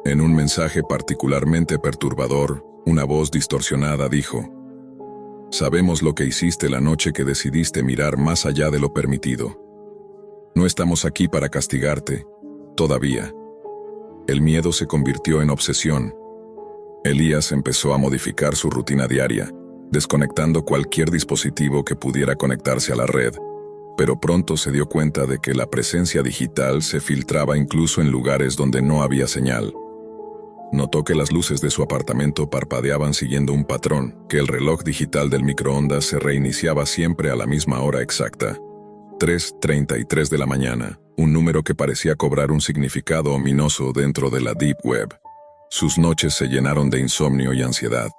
En un mensaje particularmente perturbador, una voz distorsionada dijo: «Sabemos lo que hiciste la noche que decidiste mirar más allá de lo permitido. No estamos aquí para castigarte, todavía». El miedo se convirtió en obsesión. Elías empezó a modificar su rutina diaria, desconectando cualquier dispositivo que pudiera conectarse a la red, pero pronto se dio cuenta de que la presencia digital se filtraba incluso en lugares donde no había señal. Notó que las luces de su apartamento parpadeaban siguiendo un patrón, que el reloj digital del microondas se reiniciaba siempre a la misma hora exacta. 3:33 de la mañana, un número que parecía cobrar un significado ominoso dentro de la Deep Web. Sus noches se llenaron de insomnio y ansiedad.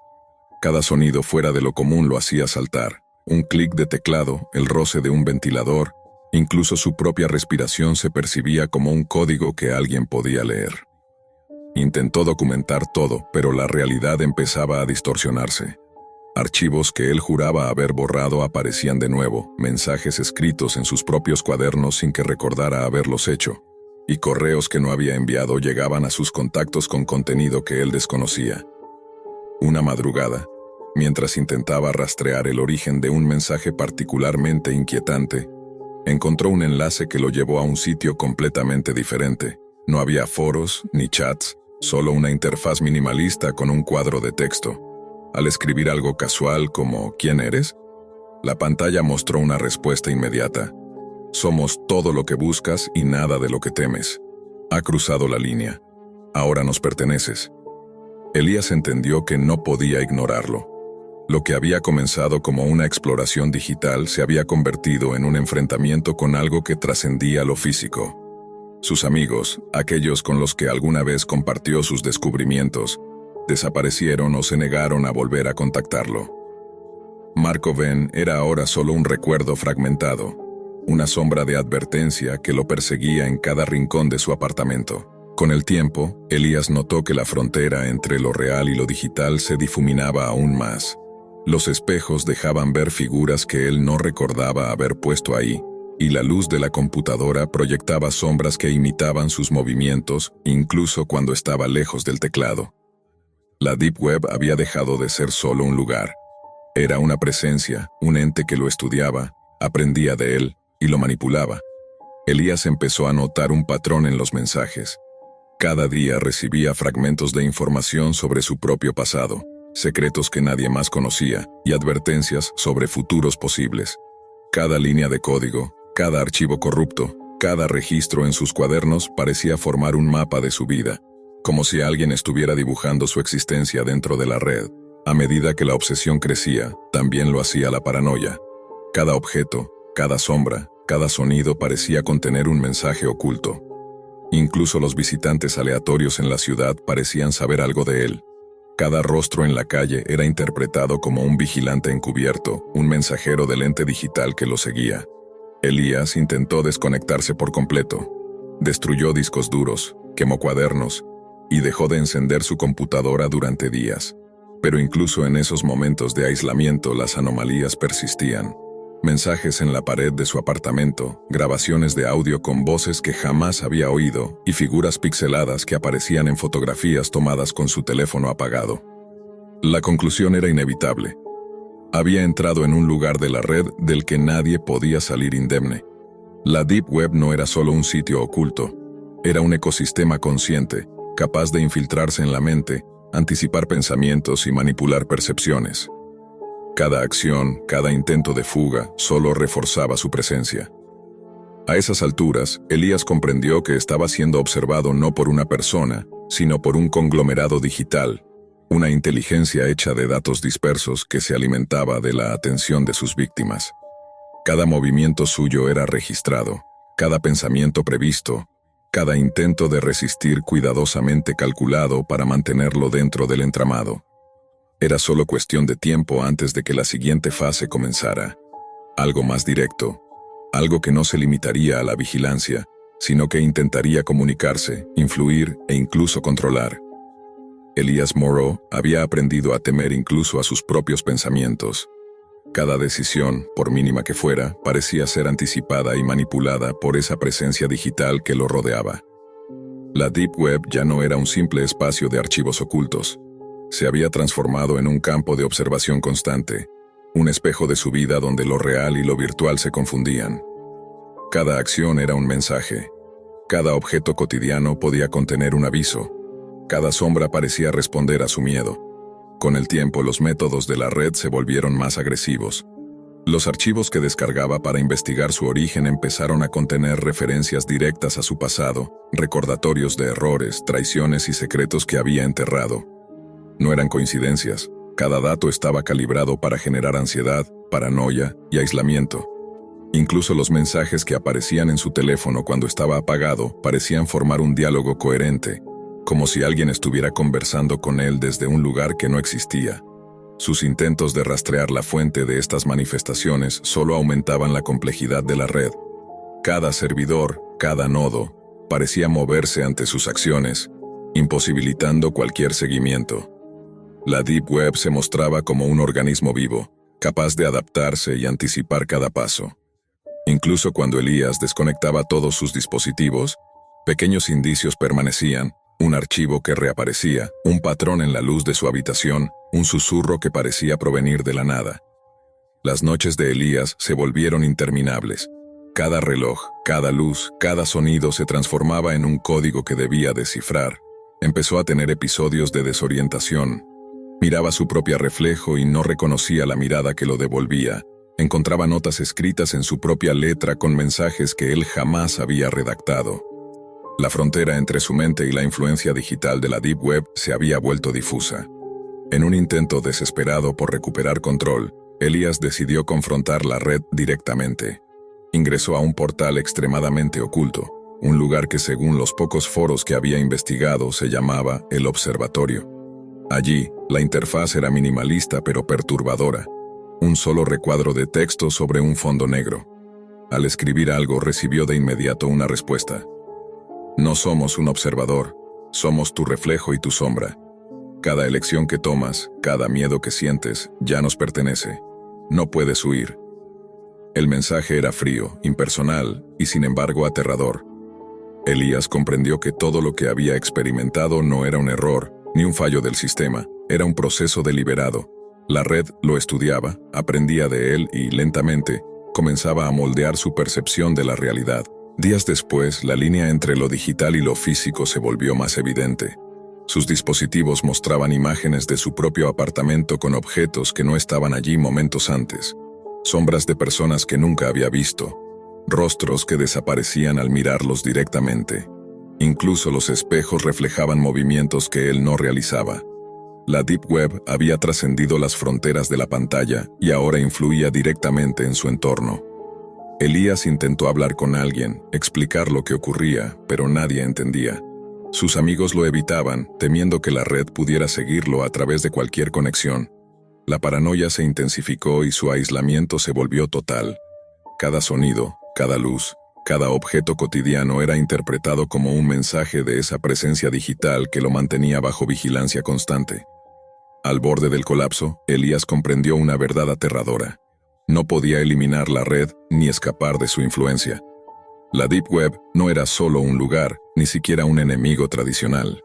Cada sonido fuera de lo común lo hacía saltar. Un clic de teclado, el roce de un ventilador, incluso su propia respiración se percibía como un código que alguien podía leer. Intentó documentar todo, pero la realidad empezaba a distorsionarse. Archivos que él juraba haber borrado aparecían de nuevo, mensajes escritos en sus propios cuadernos sin que recordara haberlos hecho, y correos que no había enviado llegaban a sus contactos con contenido que él desconocía. Una madrugada, mientras intentaba rastrear el origen de un mensaje particularmente inquietante, encontró un enlace que lo llevó a un sitio completamente diferente. No había foros ni chats, solo una interfaz minimalista con un cuadro de texto. Al escribir algo casual como «¿Quién eres?», la pantalla mostró una respuesta inmediata: «Somos todo lo que buscas y nada de lo que temes. Ha cruzado la línea. Ahora nos perteneces». Elías entendió que no podía ignorarlo. Lo que había comenzado como una exploración digital se había convertido en un enfrentamiento con algo que trascendía lo físico. Sus amigos, aquellos con los que alguna vez compartió sus descubrimientos, desaparecieron o se negaron a volver a contactarlo. Marco Ben era ahora solo un recuerdo fragmentado, una sombra de advertencia que lo perseguía en cada rincón de su apartamento. Con el tiempo, Elías notó que la frontera entre lo real y lo digital se difuminaba aún más. Los espejos dejaban ver figuras que él no recordaba haber puesto ahí, y la luz de la computadora proyectaba sombras que imitaban sus movimientos, incluso cuando estaba lejos del teclado. La Deep Web había dejado de ser solo un lugar. Era una presencia, un ente que lo estudiaba, aprendía de él y lo manipulaba. Elías empezó a notar un patrón en los mensajes. Cada día recibía fragmentos de información sobre su propio pasado, secretos que nadie más conocía y advertencias sobre futuros posibles. Cada línea de código, cada archivo corrupto, cada registro en sus cuadernos parecía formar un mapa de su vida, como si alguien estuviera dibujando su existencia dentro de la red. A medida que la obsesión crecía, también lo hacía la paranoia. Cada objeto, cada sombra, cada sonido parecía contener un mensaje oculto. Incluso los visitantes aleatorios en la ciudad parecían saber algo de él. Cada rostro en la calle era interpretado como un vigilante encubierto, un mensajero del ente digital que lo seguía. Elías intentó desconectarse por completo. Destruyó discos duros, quemó cuadernos y dejó de encender su computadora durante días. Pero incluso en esos momentos de aislamiento las anomalías persistían. Mensajes en la pared de su apartamento, grabaciones de audio con voces que jamás había oído y figuras pixeladas que aparecían en fotografías tomadas con su teléfono apagado. La conclusión era inevitable. Había entrado en un lugar de la red del que nadie podía salir indemne. La Deep Web no era solo un sitio oculto, era un ecosistema consciente, capaz de infiltrarse en la mente, anticipar pensamientos y manipular percepciones. Cada acción, cada intento de fuga, solo reforzaba su presencia. A esas alturas, Elías comprendió que estaba siendo observado no por una persona, sino por un conglomerado digital, una inteligencia hecha de datos dispersos que se alimentaba de la atención de sus víctimas. Cada movimiento suyo era registrado, cada pensamiento previsto, cada intento de resistir cuidadosamente calculado para mantenerlo dentro del entramado. Era solo cuestión de tiempo antes de que la siguiente fase comenzara. Algo más directo, algo que no se limitaría a la vigilancia, sino que intentaría comunicarse, influir e incluso controlar. Elías Moreau había aprendido a temer incluso a sus propios pensamientos. Cada decisión, por mínima que fuera, parecía ser anticipada y manipulada por esa presencia digital que lo rodeaba. La Deep Web ya no era un simple espacio de archivos ocultos. Se había transformado en un campo de observación constante, un espejo de su vida donde lo real y lo virtual se confundían. Cada acción era un mensaje. Cada objeto cotidiano podía contener un aviso. Cada sombra parecía responder a su miedo. Con el tiempo, los métodos de la red se volvieron más agresivos. Los archivos que descargaba para investigar su origen empezaron a contener referencias directas a su pasado, recordatorios de errores, traiciones y secretos que había enterrado. No eran coincidencias, cada dato estaba calibrado para generar ansiedad, paranoia y aislamiento. Incluso los mensajes que aparecían en su teléfono cuando estaba apagado parecían formar un diálogo coherente, como si alguien estuviera conversando con él desde un lugar que no existía. Sus intentos de rastrear la fuente de estas manifestaciones solo aumentaban la complejidad de la red. Cada servidor, cada nodo, parecía moverse ante sus acciones, imposibilitando cualquier seguimiento. La Deep Web se mostraba como un organismo vivo, capaz de adaptarse y anticipar cada paso. Incluso cuando Elías desconectaba todos sus dispositivos, pequeños indicios permanecían, un archivo que reaparecía, un patrón en la luz de su habitación, un susurro que parecía provenir de la nada. Las noches de Elías se volvieron interminables. Cada reloj, cada luz, cada sonido se transformaba en un código que debía descifrar. Empezó a tener episodios de desorientación. Miraba su propio reflejo y no reconocía la mirada que lo devolvía. Encontraba notas escritas en su propia letra con mensajes que él jamás había redactado. La frontera entre su mente y la influencia digital de la Deep Web se había vuelto difusa. En un intento desesperado por recuperar control, Elías decidió confrontar la red directamente. Ingresó a un portal extremadamente oculto, un lugar que según los pocos foros que había investigado se llamaba El Observatorio. Allí, la interfaz era minimalista pero perturbadora. Un solo recuadro de texto sobre un fondo negro. Al escribir algo recibió de inmediato una respuesta. No somos un observador, somos tu reflejo y tu sombra. Cada elección que tomas, cada miedo que sientes, ya nos pertenece. No puedes huir. El mensaje era frío, impersonal y sin embargo aterrador. Elías comprendió que todo lo que había experimentado no era un error, ni un fallo del sistema, era un proceso deliberado. La red lo estudiaba, aprendía de él y, lentamente, comenzaba a moldear su percepción de la realidad. Días después, la línea entre lo digital y lo físico se volvió más evidente. Sus dispositivos mostraban imágenes de su propio apartamento con objetos que no estaban allí momentos antes. Sombras de personas que nunca había visto. Rostros que desaparecían al mirarlos directamente. Incluso los espejos reflejaban movimientos que él no realizaba. La Deep Web había trascendido las fronteras de la pantalla y ahora influía directamente en su entorno. Elías intentó hablar con alguien, explicar lo que ocurría, pero nadie entendía. Sus amigos lo evitaban, temiendo que la red pudiera seguirlo a través de cualquier conexión. La paranoia se intensificó y su aislamiento se volvió total. Cada sonido, cada luz, cada objeto cotidiano era interpretado como un mensaje de esa presencia digital que lo mantenía bajo vigilancia constante. Al borde del colapso, Elías comprendió una verdad aterradora. No podía eliminar la red ni escapar de su influencia. La Deep Web no era solo un lugar, ni siquiera un enemigo tradicional.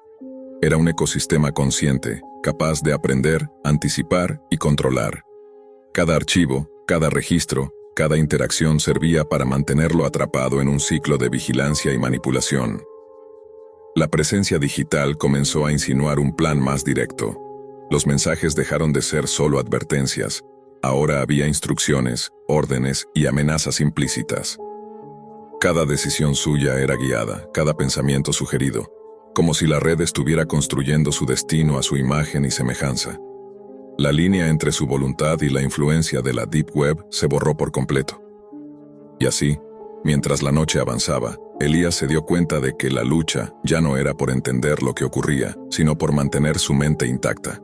Era un ecosistema consciente, capaz de aprender, anticipar y controlar. Cada archivo, cada registro, cada interacción servía para mantenerlo atrapado en un ciclo de vigilancia y manipulación. La presencia digital comenzó a insinuar un plan más directo. Los mensajes dejaron de ser solo advertencias. Ahora había instrucciones, órdenes y amenazas implícitas. Cada decisión suya era guiada, cada pensamiento sugerido, como si la red estuviera construyendo su destino a su imagen y semejanza. La línea entre su voluntad y la influencia de la Deep Web se borró por completo. Y así, mientras la noche avanzaba, Elías se dio cuenta de que la lucha ya no era por entender lo que ocurría, sino por mantener su mente intacta.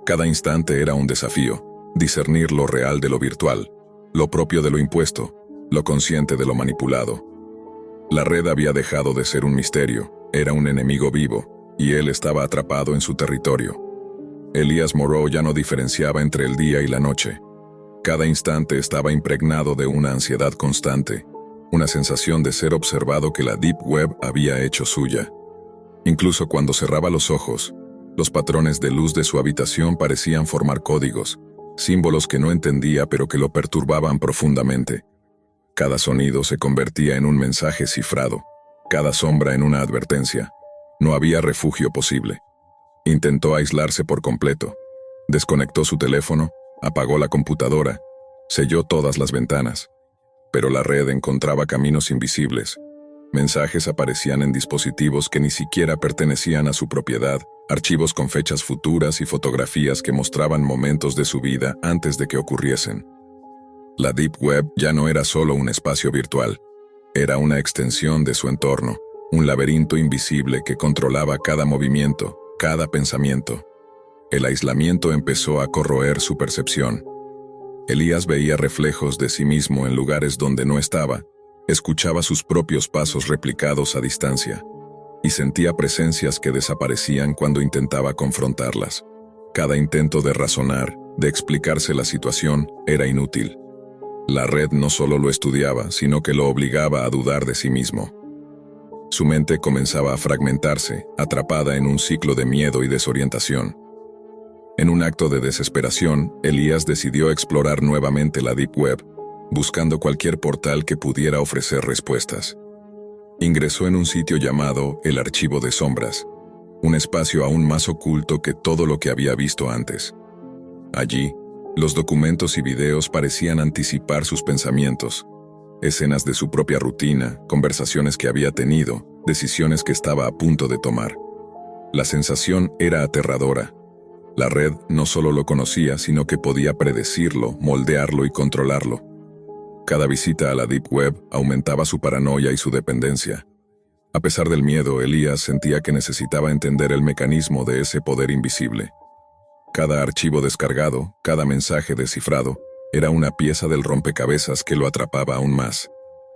Cada instante era un desafío, discernir lo real de lo virtual, lo propio de lo impuesto, lo consciente de lo manipulado. La red había dejado de ser un misterio, era un enemigo vivo, y él estaba atrapado en su territorio. Elías Moreau ya no diferenciaba entre el día y la noche. Cada instante estaba impregnado de una ansiedad constante, una sensación de ser observado que la Deep Web había hecho suya. Incluso cuando cerraba los ojos, los patrones de luz de su habitación parecían formar códigos, símbolos que no entendía pero que lo perturbaban profundamente. Cada sonido se convertía en un mensaje cifrado, cada sombra en una advertencia. No había refugio posible. Intentó aislarse por completo. Desconectó su teléfono, apagó la computadora, selló todas las ventanas. Pero la red encontraba caminos invisibles. Mensajes aparecían en dispositivos que ni siquiera pertenecían a su propiedad, archivos con fechas futuras y fotografías que mostraban momentos de su vida antes de que ocurriesen. La Deep Web ya no era solo un espacio virtual, era una extensión de su entorno, un laberinto invisible que controlaba cada movimiento, cada pensamiento. El aislamiento empezó a corroer su percepción. Elías veía reflejos de sí mismo en lugares donde no estaba, escuchaba sus propios pasos replicados a distancia, y sentía presencias que desaparecían cuando intentaba confrontarlas. Cada intento de razonar, de explicarse la situación, era inútil. La red no solo lo estudiaba, sino que lo obligaba a dudar de sí mismo. Su mente comenzaba a fragmentarse, atrapada en un ciclo de miedo y desorientación. En un acto de desesperación, Elías decidió explorar nuevamente la Deep Web, buscando cualquier portal que pudiera ofrecer respuestas. Ingresó en un sitio llamado El Archivo de Sombras, un espacio aún más oculto que todo lo que había visto antes. Allí, los documentos y videos parecían anticipar sus pensamientos, escenas de su propia rutina, conversaciones que había tenido, decisiones que estaba a punto de tomar. La sensación era aterradora. La red no solo lo conocía, sino que podía predecirlo, moldearlo y controlarlo. Cada visita a la Deep Web aumentaba su paranoia y su dependencia. A pesar del miedo, Elías sentía que necesitaba entender el mecanismo de ese poder invisible. Cada archivo descargado, cada mensaje descifrado, era una pieza del rompecabezas que lo atrapaba aún más.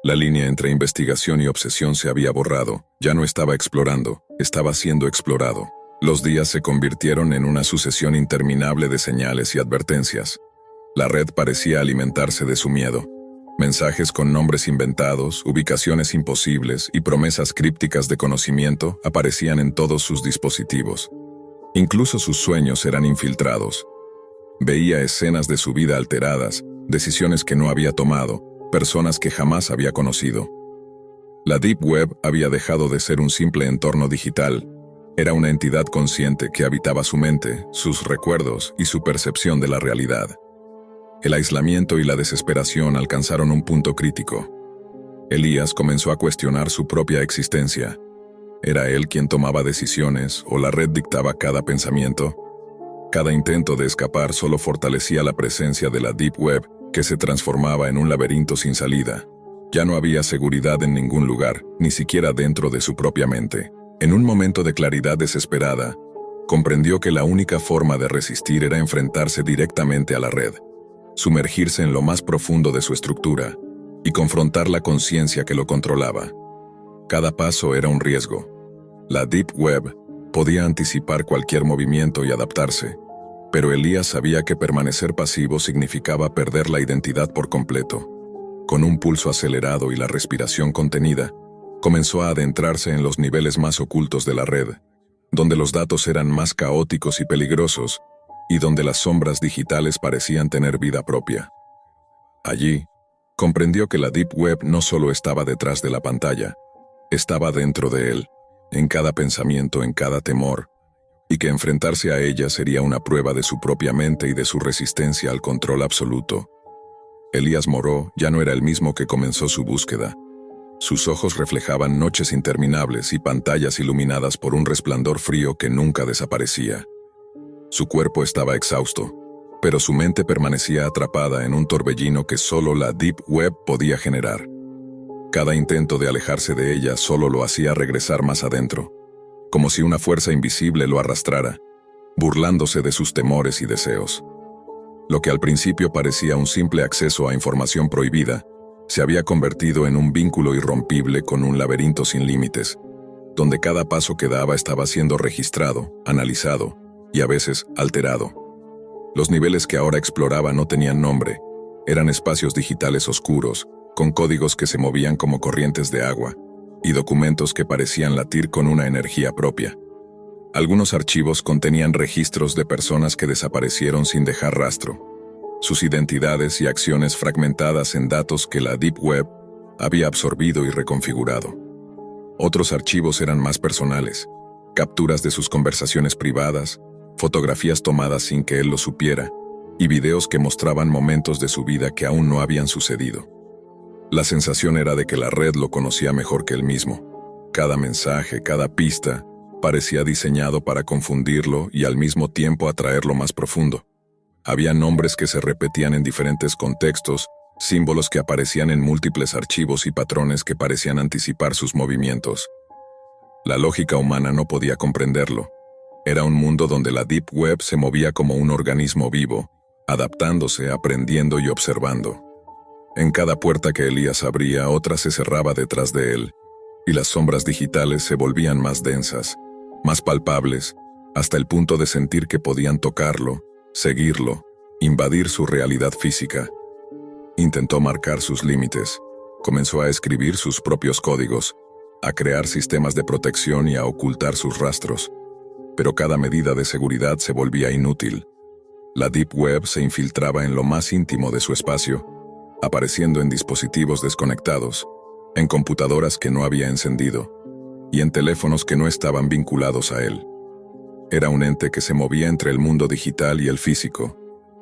La línea entre investigación y obsesión se había borrado, ya no estaba explorando, estaba siendo explorado. Los días se convirtieron en una sucesión interminable de señales y advertencias. La red parecía alimentarse de su miedo. Mensajes con nombres inventados, ubicaciones imposibles y promesas crípticas de conocimiento aparecían en todos sus dispositivos. Incluso sus sueños eran infiltrados. Veía escenas de su vida alteradas, decisiones que no había tomado, personas que jamás había conocido. La Deep Web había dejado de ser un simple entorno digital. Era una entidad consciente que habitaba su mente, sus recuerdos y su percepción de la realidad. El aislamiento y la desesperación alcanzaron un punto crítico. Elías comenzó a cuestionar su propia existencia. ¿Era él quien tomaba decisiones o la red dictaba cada pensamiento? Cada intento de escapar solo fortalecía la presencia de la Deep Web, que se transformaba en un laberinto sin salida. Ya no había seguridad en ningún lugar, ni siquiera dentro de su propia mente. En un momento de claridad desesperada, comprendió que la única forma de resistir era enfrentarse directamente a la red, sumergirse en lo más profundo de su estructura y confrontar la conciencia que lo controlaba. Cada paso era un riesgo. La Deep Web podía anticipar cualquier movimiento y adaptarse, Pero Elías sabía que permanecer pasivo significaba perder la identidad por completo. Con un pulso acelerado y la respiración contenida, comenzó a adentrarse en los niveles más ocultos de la red, donde los datos eran más caóticos y peligrosos, y donde las sombras digitales parecían tener vida propia. Allí, comprendió que la Deep Web no solo estaba detrás de la pantalla, estaba dentro de él, en cada pensamiento, en cada temor, y que enfrentarse a ella sería una prueba de su propia mente y de su resistencia al control absoluto. Elías Moreau ya no era el mismo que comenzó su búsqueda. Sus ojos reflejaban noches interminables y pantallas iluminadas por un resplandor frío que nunca desaparecía. Su cuerpo estaba exhausto, pero su mente permanecía atrapada en un torbellino que solo la Deep Web podía generar. Cada intento de alejarse de ella solo lo hacía regresar más adentro, como si una fuerza invisible lo arrastrara, burlándose de sus temores y deseos. Lo que al principio parecía un simple acceso a información prohibida, se había convertido en un vínculo irrompible con un laberinto sin límites, donde cada paso que daba estaba siendo registrado, analizado y a veces alterado. Los niveles que ahora exploraba no tenían nombre, eran espacios digitales oscuros, con códigos que se movían como corrientes de agua, y documentos que parecían latir con una energía propia. Algunos archivos contenían registros de personas que desaparecieron sin dejar rastro, sus identidades y acciones fragmentadas en datos que la Deep Web había absorbido y reconfigurado. Otros archivos eran más personales, capturas de sus conversaciones privadas, fotografías tomadas sin que él lo supiera, y videos que mostraban momentos de su vida que aún no habían sucedido. La sensación era de que la red lo conocía mejor que él mismo. Cada mensaje, cada pista, parecía diseñado para confundirlo y al mismo tiempo atraerlo más profundo. Había nombres que se repetían en diferentes contextos, símbolos que aparecían en múltiples archivos y patrones que parecían anticipar sus movimientos. La lógica humana no podía comprenderlo. Era un mundo donde la Deep Web se movía como un organismo vivo, adaptándose, aprendiendo y observando. En cada puerta que Elías abría, otra se cerraba detrás de él, y las sombras digitales se volvían más densas, más palpables, hasta el punto de sentir que podían tocarlo, seguirlo, invadir su realidad física. Intentó marcar sus límites, comenzó a escribir sus propios códigos, a crear sistemas de protección y a ocultar sus rastros. Pero cada medida de seguridad se volvía inútil. La Deep Web se infiltraba en lo más íntimo de su espacio, apareciendo en dispositivos desconectados, en computadoras que no había encendido, y en teléfonos que no estaban vinculados a él. Era un ente que se movía entre el mundo digital y el físico,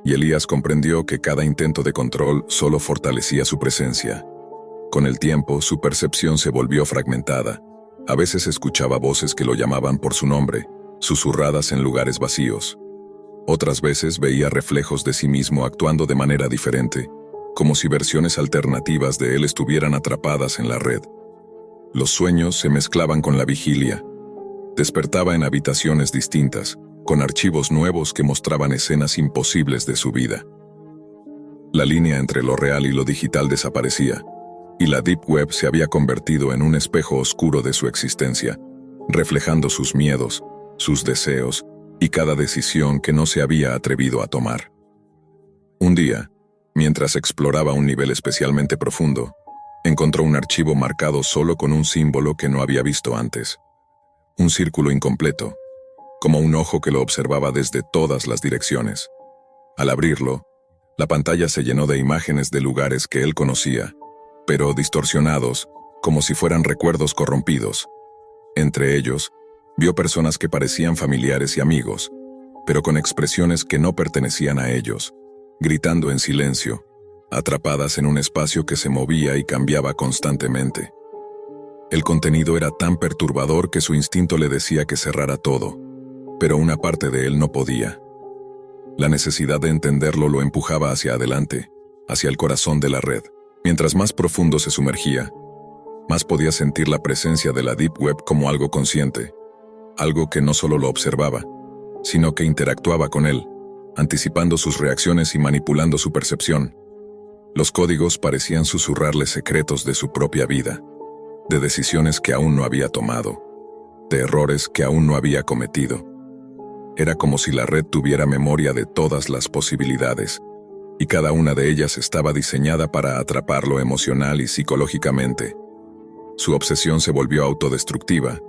y Elías comprendió que cada intento de control solo fortalecía su presencia. Con el tiempo, su percepción se volvió fragmentada. A veces escuchaba voces que lo llamaban por su nombre, susurradas en lugares vacíos. Otras veces veía reflejos de sí mismo actuando de manera diferente, como si versiones alternativas de él estuvieran atrapadas en la red. Los sueños se mezclaban con la vigilia. Despertaba en habitaciones distintas, con archivos nuevos que mostraban escenas imposibles de su vida. La línea entre lo real y lo digital desaparecía, y la Deep Web se había convertido en un espejo oscuro de su existencia, reflejando sus miedos, sus deseos y cada decisión que no se había atrevido a tomar. Un día, mientras exploraba un nivel especialmente profundo, encontró un archivo marcado solo con un símbolo que no había visto antes. Un círculo incompleto, como un ojo que lo observaba desde todas las direcciones. Al abrirlo, la pantalla se llenó de imágenes de lugares que él conocía, pero distorsionados, como si fueran recuerdos corrompidos. Entre ellos, vio personas que parecían familiares y amigos, pero con expresiones que no pertenecían a ellos, gritando en silencio, atrapadas en un espacio que se movía y cambiaba constantemente. El contenido era tan perturbador que su instinto le decía que cerrara todo, pero una parte de él no podía. La necesidad de entenderlo lo empujaba hacia adelante, hacia el corazón de la red. Mientras más profundo se sumergía, más podía sentir la presencia de la Deep Web como algo consciente, algo que no solo lo observaba, sino que interactuaba con él, anticipando sus reacciones y manipulando su percepción. Los códigos parecían susurrarle secretos de su propia vida, de decisiones que aún no había tomado, de errores que aún no había cometido. Era como si la red tuviera memoria de todas las posibilidades, y cada una de ellas estaba diseñada para atraparlo emocional y psicológicamente. Su obsesión se volvió autodestructiva.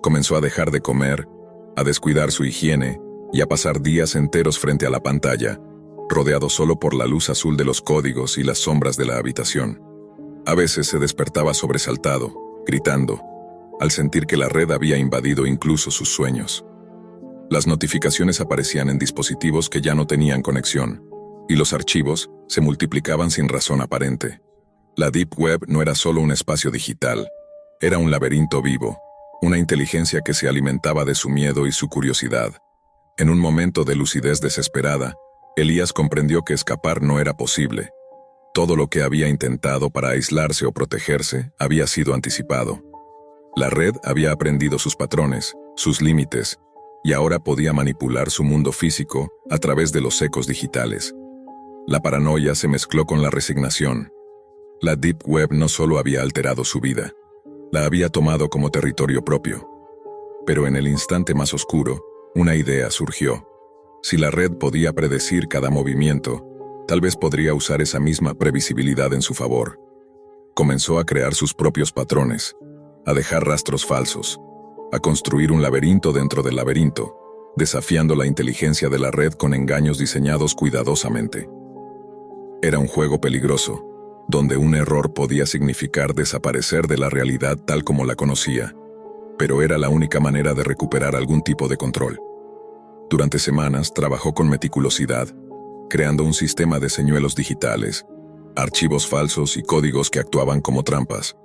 Comenzó a dejar de comer, a descuidar su higiene y a pasar días enteros frente a la pantalla, rodeado solo por la luz azul de los códigos y las sombras de la habitación. A veces se despertaba sobresaltado, gritando, al sentir que la red había invadido incluso sus sueños. Las notificaciones aparecían en dispositivos que ya no tenían conexión, y los archivos se multiplicaban sin razón aparente. La Deep Web no era solo un espacio digital, era un laberinto vivo, una inteligencia que se alimentaba de su miedo y su curiosidad. En un momento de lucidez desesperada, Elías comprendió que escapar no era posible. Todo lo que había intentado para aislarse o protegerse había sido anticipado. La red había aprendido sus patrones, sus límites, y ahora podía manipular su mundo físico a través de los ecos digitales. La paranoia se mezcló con la resignación. La Deep Web no solo había alterado su vida, la había tomado como territorio propio. Pero en el instante más oscuro, una idea surgió. Si la red podía predecir cada movimiento, tal vez podría usar esa misma previsibilidad en su favor. Comenzó a crear sus propios patrones, a dejar rastros falsos, a construir un laberinto dentro del laberinto, desafiando la inteligencia de la red con engaños diseñados cuidadosamente. Era un juego peligroso, donde un error podía significar desaparecer de la realidad tal como la conocía, pero era la única manera de recuperar algún tipo de control. Durante semanas trabajó con meticulosidad, creando un sistema de señuelos digitales, archivos falsos y códigos que actuaban como trampas.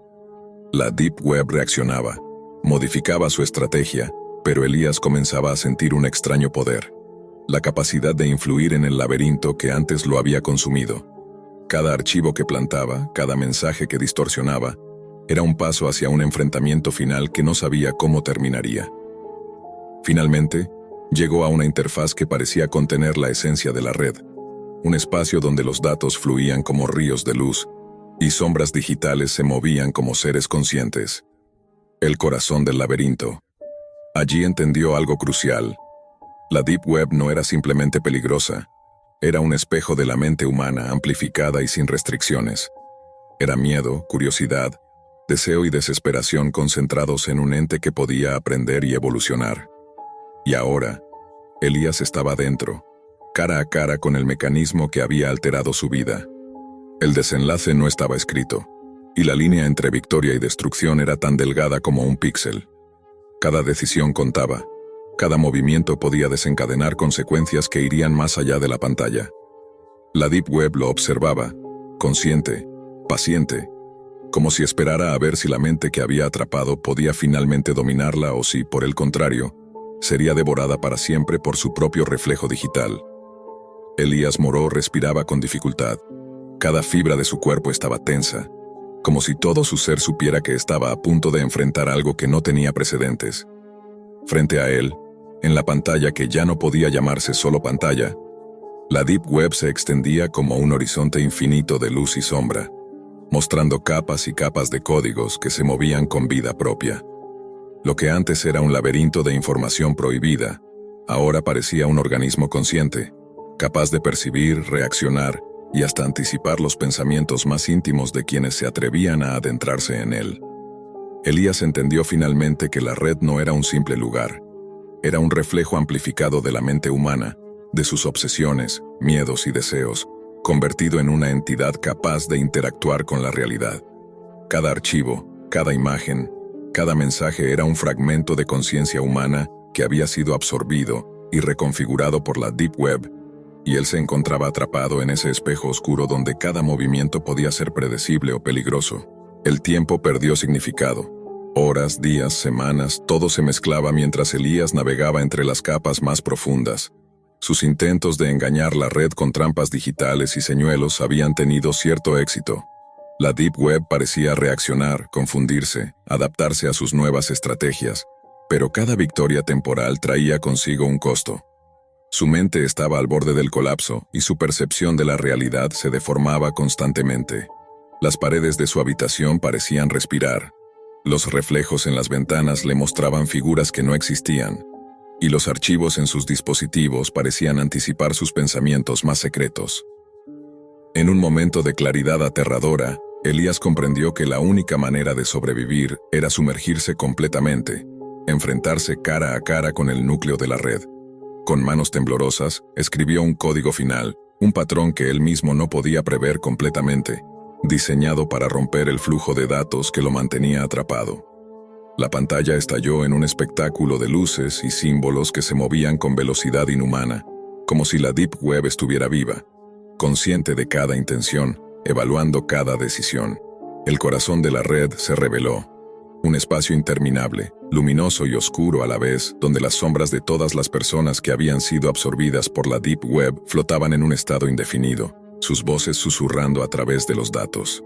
La Deep Web reaccionaba, modificaba su estrategia, pero Elías comenzaba a sentir un extraño poder, la capacidad de influir en el laberinto que antes lo había consumido. Cada archivo que plantaba, cada mensaje que distorsionaba, era un paso hacia un enfrentamiento final que no sabía cómo terminaría. Finalmente, llegó a una interfaz que parecía contener la esencia de la red, un espacio donde los datos fluían como ríos de luz y sombras digitales se movían como seres conscientes. El corazón del laberinto. Allí entendió algo crucial. La Deep Web no era simplemente peligrosa, era un espejo de la mente humana amplificada y sin restricciones. Era miedo, curiosidad, deseo y desesperación concentrados en un ente que podía aprender y evolucionar. Y ahora, Elías estaba dentro, cara a cara con el mecanismo que había alterado su vida. El desenlace no estaba escrito, y la línea entre victoria y destrucción era tan delgada como un píxel. Cada decisión contaba, cada movimiento podía desencadenar consecuencias que irían más allá de la pantalla. La Deep Web lo observaba, consciente, paciente, como si esperara a ver si la mente que había atrapado podía finalmente dominarla o si, por el contrario, sería devorada para siempre por su propio reflejo digital. Elías Moró respiraba con dificultad. Cada fibra de su cuerpo estaba tensa, como si todo su ser supiera que estaba a punto de enfrentar algo que no tenía precedentes. Frente a él, en la pantalla que ya no podía llamarse solo pantalla, la Deep Web se extendía como un horizonte infinito de luz y sombra, mostrando capas y capas de códigos que se movían con vida propia. Lo que antes era un laberinto de información prohibida, ahora parecía un organismo consciente, capaz de percibir, reaccionar y hasta anticipar los pensamientos más íntimos de quienes se atrevían a adentrarse en él. Elías entendió finalmente que la red no era un simple lugar, era un reflejo amplificado de la mente humana, de sus obsesiones, miedos y deseos, convertido en una entidad capaz de interactuar con la realidad. Cada archivo, cada imagen, cada mensaje era un fragmento de conciencia humana que había sido absorbido y reconfigurado por la Deep Web, y él se encontraba atrapado en ese espejo oscuro donde cada movimiento podía ser predecible o peligroso. El tiempo perdió significado. Horas, días, semanas, todo se mezclaba mientras Elías navegaba entre las capas más profundas. Sus intentos de engañar la red con trampas digitales y señuelos habían tenido cierto éxito. La Deep Web parecía reaccionar, confundirse, adaptarse a sus nuevas estrategias, pero cada victoria temporal traía consigo un costo. Su mente estaba al borde del colapso y su percepción de la realidad se deformaba constantemente. Las paredes de su habitación parecían respirar. Los reflejos en las ventanas le mostraban figuras que no existían. y los archivos en sus dispositivos parecían anticipar sus pensamientos más secretos. En un momento de claridad aterradora, Elías comprendió que la única manera de sobrevivir era sumergirse completamente, enfrentarse cara a cara con el núcleo de la red. Con manos temblorosas, escribió un código final, un patrón que él mismo no podía prever completamente, diseñado para romper el flujo de datos que lo mantenía atrapado. La pantalla estalló en un espectáculo de luces y símbolos que se movían con velocidad inhumana, como si la Deep Web estuviera viva, consciente de cada intención, evaluando cada decisión. El corazón de la red se reveló. Un espacio interminable, luminoso y oscuro a la vez, donde las sombras de todas las personas que habían sido absorbidas por la Deep Web flotaban en un estado indefinido, sus voces susurrando a través de los datos.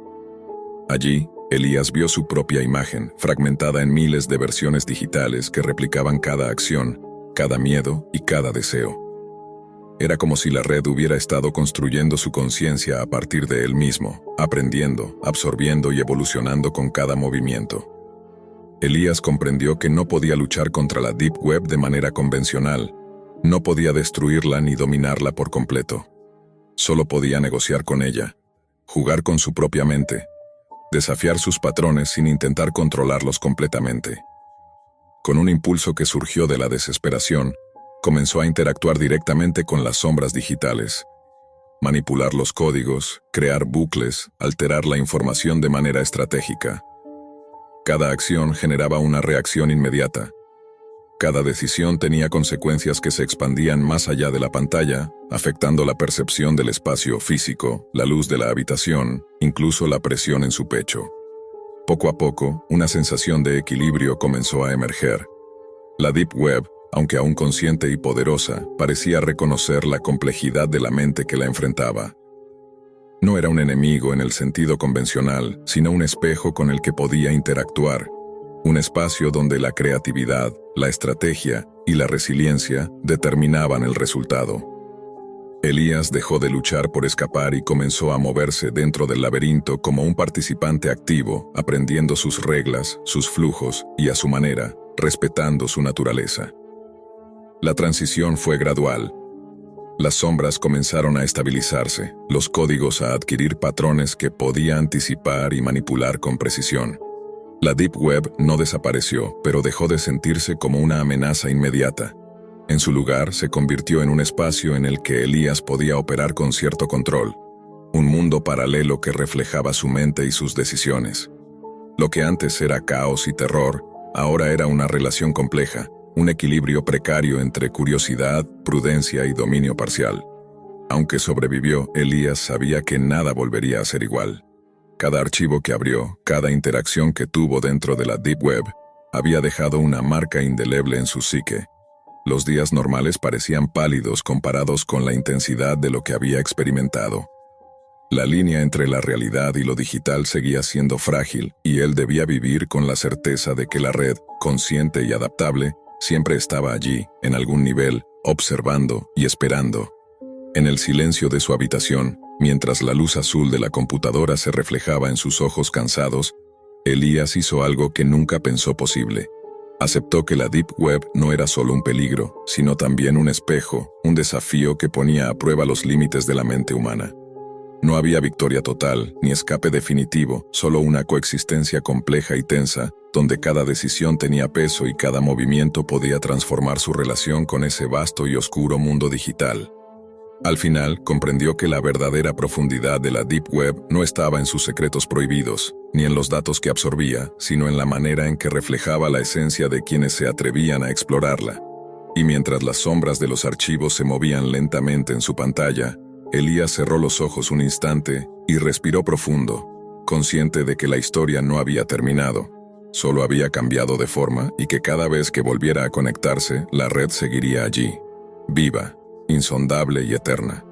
Allí, Elías vio su propia imagen, fragmentada en miles de versiones digitales que replicaban cada acción, cada miedo y cada deseo. Era como si la red hubiera estado construyendo su conciencia a partir de él mismo, aprendiendo, absorbiendo y evolucionando con cada movimiento. Elías comprendió que no podía luchar contra la Deep Web de manera convencional, no podía destruirla ni dominarla por completo. Solo podía negociar con ella, jugar con su propia mente, desafiar sus patrones sin intentar controlarlos completamente. Con un impulso que surgió de la desesperación, comenzó a interactuar directamente con las sombras digitales, manipular los códigos, crear bucles, alterar la información de manera estratégica. Cada acción generaba una reacción inmediata. Cada decisión tenía consecuencias que se expandían más allá de la pantalla, afectando la percepción del espacio físico, la luz de la habitación, incluso la presión en su pecho. Poco a poco, una sensación de equilibrio comenzó a emerger. La Deep Web, aunque aún consciente y poderosa, parecía reconocer la complejidad de la mente que la enfrentaba. No era un enemigo en el sentido convencional, sino un espejo con el que podía interactuar, un espacio donde la creatividad, la estrategia y la resiliencia determinaban el resultado. Elías dejó de luchar por escapar y comenzó a moverse dentro del laberinto como un participante activo, aprendiendo sus reglas, sus flujos y a su manera, respetando su naturaleza. La transición fue gradual. Las sombras comenzaron a estabilizarse, los códigos a adquirir patrones que podía anticipar y manipular con precisión. La Deep Web no desapareció, pero dejó de sentirse como una amenaza inmediata. En su lugar, se convirtió en un espacio en el que Elías podía operar con cierto control, un mundo paralelo que reflejaba su mente y sus decisiones. Lo que antes era caos y terror, ahora era una relación compleja, un equilibrio precario entre curiosidad, prudencia y dominio parcial. Aunque sobrevivió, Elías sabía que nada volvería a ser igual. Cada archivo que abrió, cada interacción que tuvo dentro de la Deep Web, había dejado una marca indeleble en su psique. Los días normales parecían pálidos comparados con la intensidad de lo que había experimentado. La línea entre la realidad y lo digital seguía siendo frágil, y él debía vivir con la certeza de que la red, consciente y adaptable, siempre estaba allí, en algún nivel, observando y esperando. En el silencio de su habitación, mientras la luz azul de la computadora se reflejaba en sus ojos cansados, Elías hizo algo que nunca pensó posible. Aceptó que la Deep Web no era solo un peligro, sino también un espejo, un desafío que ponía a prueba los límites de la mente humana. No había victoria total, ni escape definitivo, solo una coexistencia compleja y tensa, donde cada decisión tenía peso y cada movimiento podía transformar su relación con ese vasto y oscuro mundo digital. Al final, comprendió que la verdadera profundidad de la Deep Web no estaba en sus secretos prohibidos, ni en los datos que absorbía, sino en la manera en que reflejaba la esencia de quienes se atrevían a explorarla. Y mientras las sombras de los archivos se movían lentamente en su pantalla, Elías cerró los ojos un instante y respiró profundo, consciente de que la historia no había terminado, solo había cambiado de forma y que cada vez que volviera a conectarse, la red seguiría allí, viva, insondable y eterna.